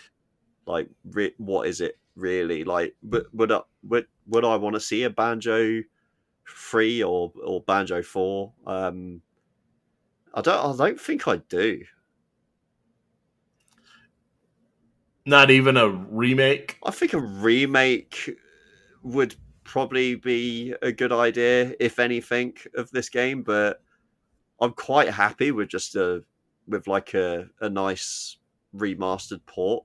like, what is it really? Like, would I want to see a Banjo 3 or Banjo 4? I don't think I do. Not even a remake. I think a remake would probably be a good idea, if anything, of this game. But I'm quite happy with just with like a nice remastered port.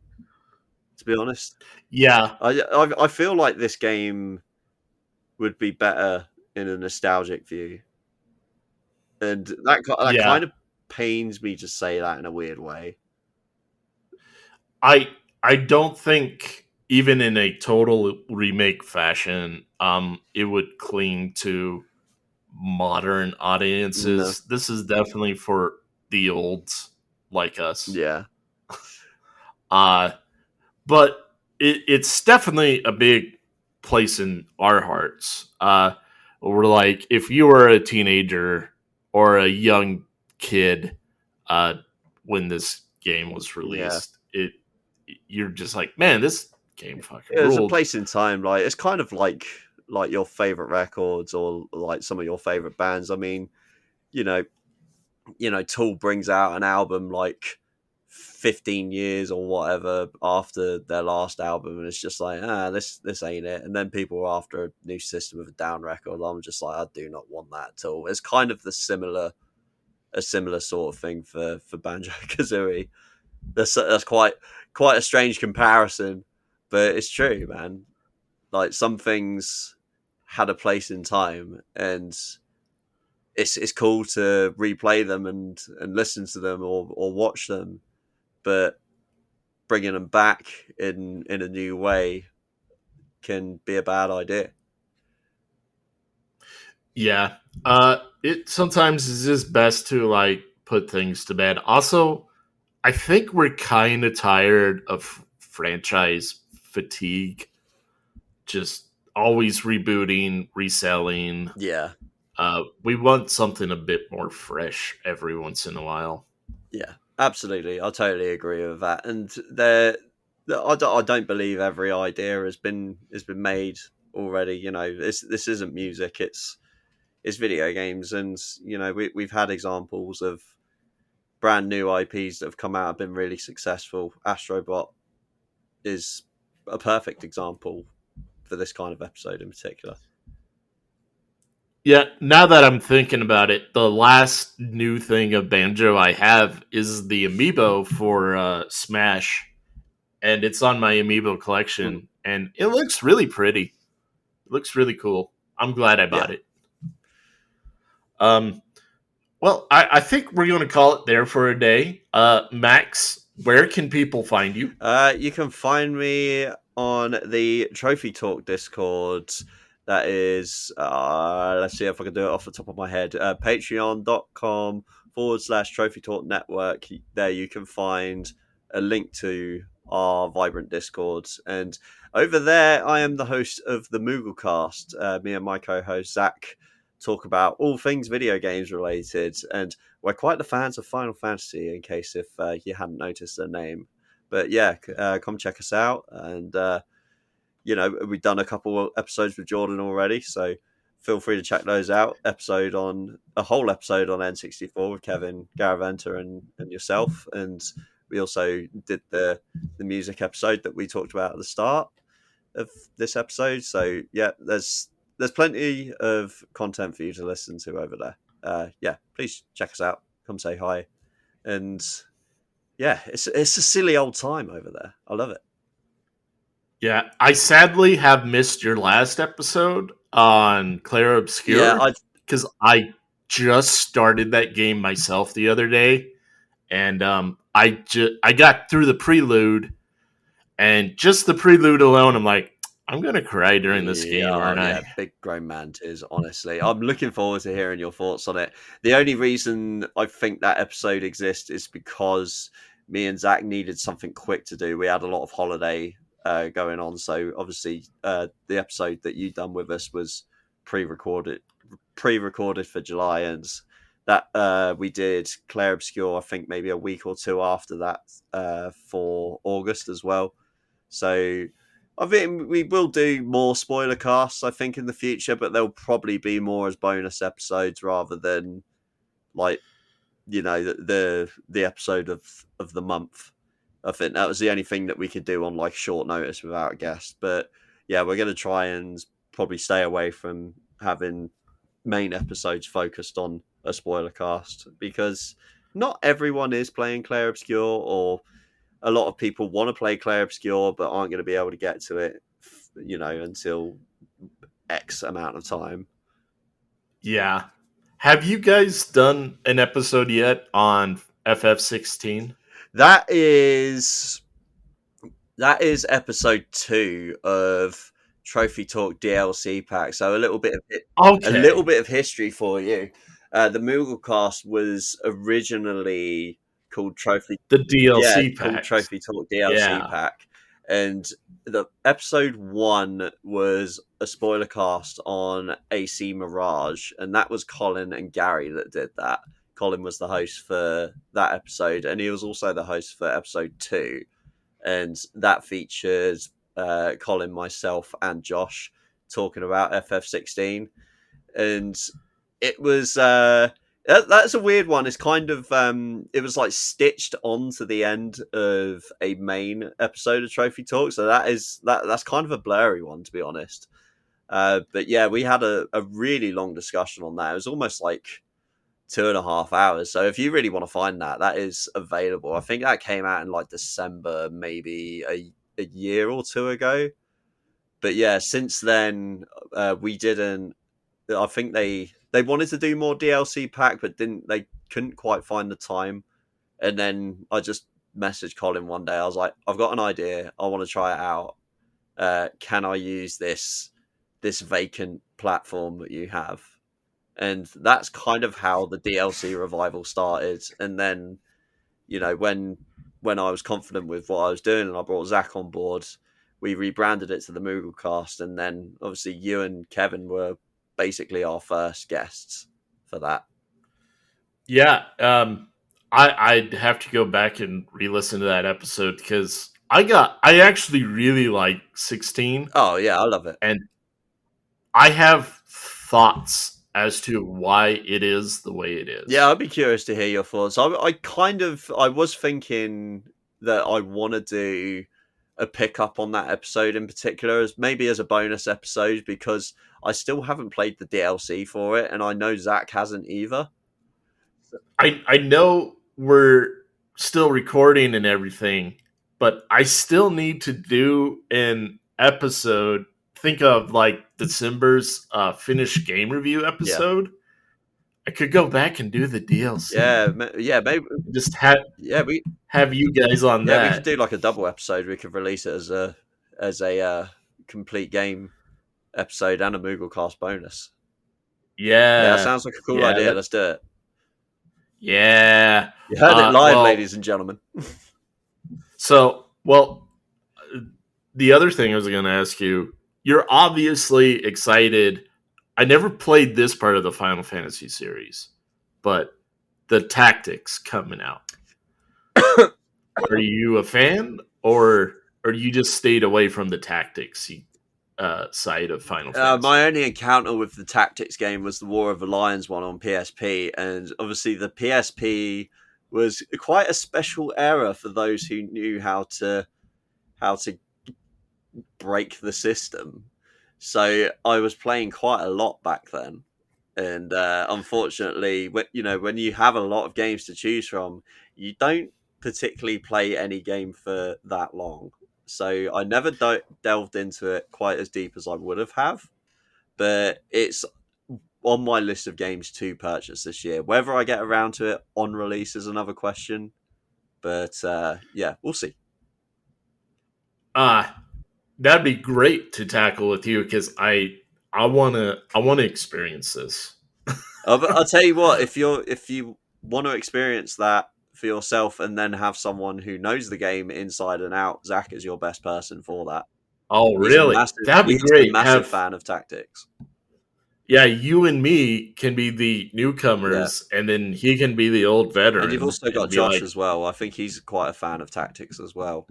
To be honest, Yeah, I feel like this game would be better in a nostalgic view, and that yeah. kind of pains me to say that in a weird way. I I don't think even in a total remake fashion, it would cling to modern No, audiences. This is definitely for the olds like us. yeah, Uh but it's definitely a big place in our hearts. We're like, if you were a teenager or a young kid uh, when this game was yeah. released, you're just like, man, this game fucking There's a ruled. place in time. Like, it's kind of like your favorite records or like some of your favorite bands. I mean, you know, Tool brings out an album like 15 years or whatever after their last album, and it's just like, this ain't it. And then people are after a new System of a Down record. I'm just like, I do not want that at all. It's kind of a similar sort of thing for Banjo Kazooie. That's quite a strange comparison, but it's true, man. Like, some things had a place in time, and it's cool to replay them and listen to them or watch them, but bringing them back in a new way can be a bad idea. Yeah. It sometimes is just best to like put things to bed. Also, I think we're kind of tired of franchise fatigue. Just always rebooting, reselling. Yeah, We want something a bit more fresh every once in a while. yeah, absolutely. I totally agree with that. And I don't believe every idea has been made already. This isn't music. It's video games, and we've had examples of brand new IPs that have come out have been really successful. Astrobot is a perfect example for this kind of episode in particular. Yeah, now that I'm thinking about it, the last new thing of Banjo I have is the amiibo for Smash, and it's on my amiibo Mm, collection, and it looks really pretty. It looks really cool. I'm glad I yeah. bought it. Um, well, I think we're going to call it there for a day. Max, where can people find you? You can find me on the Trophy Talk Discord. That is, let's see if I can do it off the top of my head. Patreon.com/Trophy Talk Network. There you can find a link to our vibrant Discords. And over there, I am the host of the Moogle Cast. Me and my co-host Zach talk about all things video games related, and we're quite the fans of Final Fantasy. In case if you hadn't noticed the name, but yeah, come check us out. And we've done a couple of episodes with Jordan already, so feel free to check those out. A whole episode on N64 with Kevin, Garaventa, and yourself. And we also did the music episode that we talked about at the start of this episode. So yeah, there's plenty of content for you to listen to over there. Yeah, please check us out. Come say hi. And yeah, it's a silly old time over there. I love it. Yeah, I sadly have missed your last episode on Clair Obscure Yeah, because I just started that game myself the other day, and I got through the prelude, and just the prelude alone, I'm like, I'm gonna cry during this game, aren't I? yeah, big grown man tears. Honestly, I'm looking forward to hearing your thoughts on it. The only reason I think that episode exists is because me and Zach needed something quick to do. We had a lot of holiday going on, so obviously the episode that you done with us was pre-recorded, for July, and that we did Clair Obscure. I think maybe a week or two after that for August as well. So I think we will do more spoiler casts, I think, in the future, but they'll probably be more as bonus episodes rather than like the episode of the month. I think that was the only thing that we could do on like short notice without a guest. But yeah, we're going to try and probably stay away from having main episodes focused on a spoiler cast because not everyone is playing Clair Obscure, or a lot of people want to play Clair Obscure but aren't going to be able to get to it, until X amount of time. Yeah. Have you guys done an episode yet on FF16? That is episode 2 of Trophy Talk DLC pack. So a little bit Okay. of history for you. The Moogle Cast was originally called The DLC called packs. Trophy Talk DLC Yeah. pack, and the episode 1 was a spoiler cast on AC Mirage, and that was Colin and Gary that did that. Colin was the host for that episode, and he was also the host for episode 2, and that featured Colin, myself, and Josh talking about FF16, and it was that's a weird one. It's kind of it was like stitched onto the end of a main episode of Trophy Talk, so that's kind of a blurry one, to be honest. But yeah, we had a really long discussion on that. It was almost like 2.5 hours. So if you really want to find that, that is available. I think that came out in like December, maybe a year or two ago. But yeah, since then we didn't. I think they wanted to do more DLC pack, but they couldn't quite find the time. And then I just messaged Colin one day. I was like, I've got an idea. I want to try it out. Can I use this vacant platform that you have? And that's kind of how the DLC revival started. And then, when I was confident with what I was doing and I brought Zach on board, we rebranded it to the Moogle Cast. And then obviously you and Kevin were basically our first guests for that. Yeah. I'd have to go back and re-listen to that episode because I actually really like 16. Oh yeah, I love it. And I have thoughts as to why it is the way it is. Yeah, I'd be curious to hear your thoughts. I was thinking that I want to do a pickup on that episode in particular, as maybe as a bonus episode, because I still haven't played the DLC for it, and I know Zach hasn't either. I know we're still recording and everything, but I still need to do an episode. Think of like December's finished game review episode. Yeah. I could go back and do the DLC. Yeah, maybe just we have you guys on that. Yeah, we could do like a double episode. We could release it as a complete game episode and a Moogle Cast bonus. Yeah, that sounds like a cool idea. Let's do it. Yeah, you heard it live, ladies and gentlemen. So Well, the other thing I was going to ask you, you're obviously excited. I never played this part of the Final Fantasy series, but the tactics coming out. Are you a fan, or you just stayed away from the tactics side of Final My Fantasy? only encounter with the tactics game was the War of the Lions one on PSP, and obviously the PSP was quite a special era for those who knew how to break the system. So I was playing quite a lot back then, and unfortunately, when you have a lot of games to choose from, you don't particularly play any game for that long. So I never delved into it quite as deep as I would have. But it's on my list of games to purchase this year. Whether I get around to it on release is another question. But yeah, we'll see. That'd be great to tackle with you because I wanna experience this. I'll tell you what, if you want to experience that for yourself and then have someone who knows the game inside and out, Zach is your best person for that. Oh, He's a really? massive That'd be he's a great. massive Have fan of tactics. Yeah, you and me can be the Yeah. newcomers, and then he can be the old And you've veteran, also and got be Josh like, as well. I think he's quite a fan of tactics as well.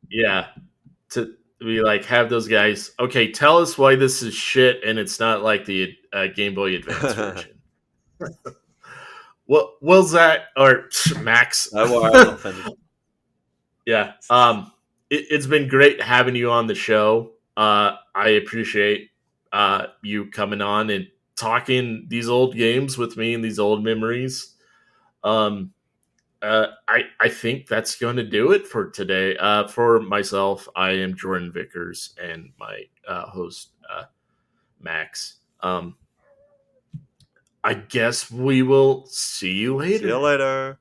yeah, to be like, have those guys. Okay, tell us why this is shit, and it's not like the Game Boy Advance version. Well, will Zach or Max? No worry, I'm not offended. Yeah. It's been great having you on the show. I appreciate you coming on and talking these old games with me and these old memories. Um, I think that's going to do it for today. For myself, I am Jordan Vickers and my host Max. I guess we will see you See you later. later.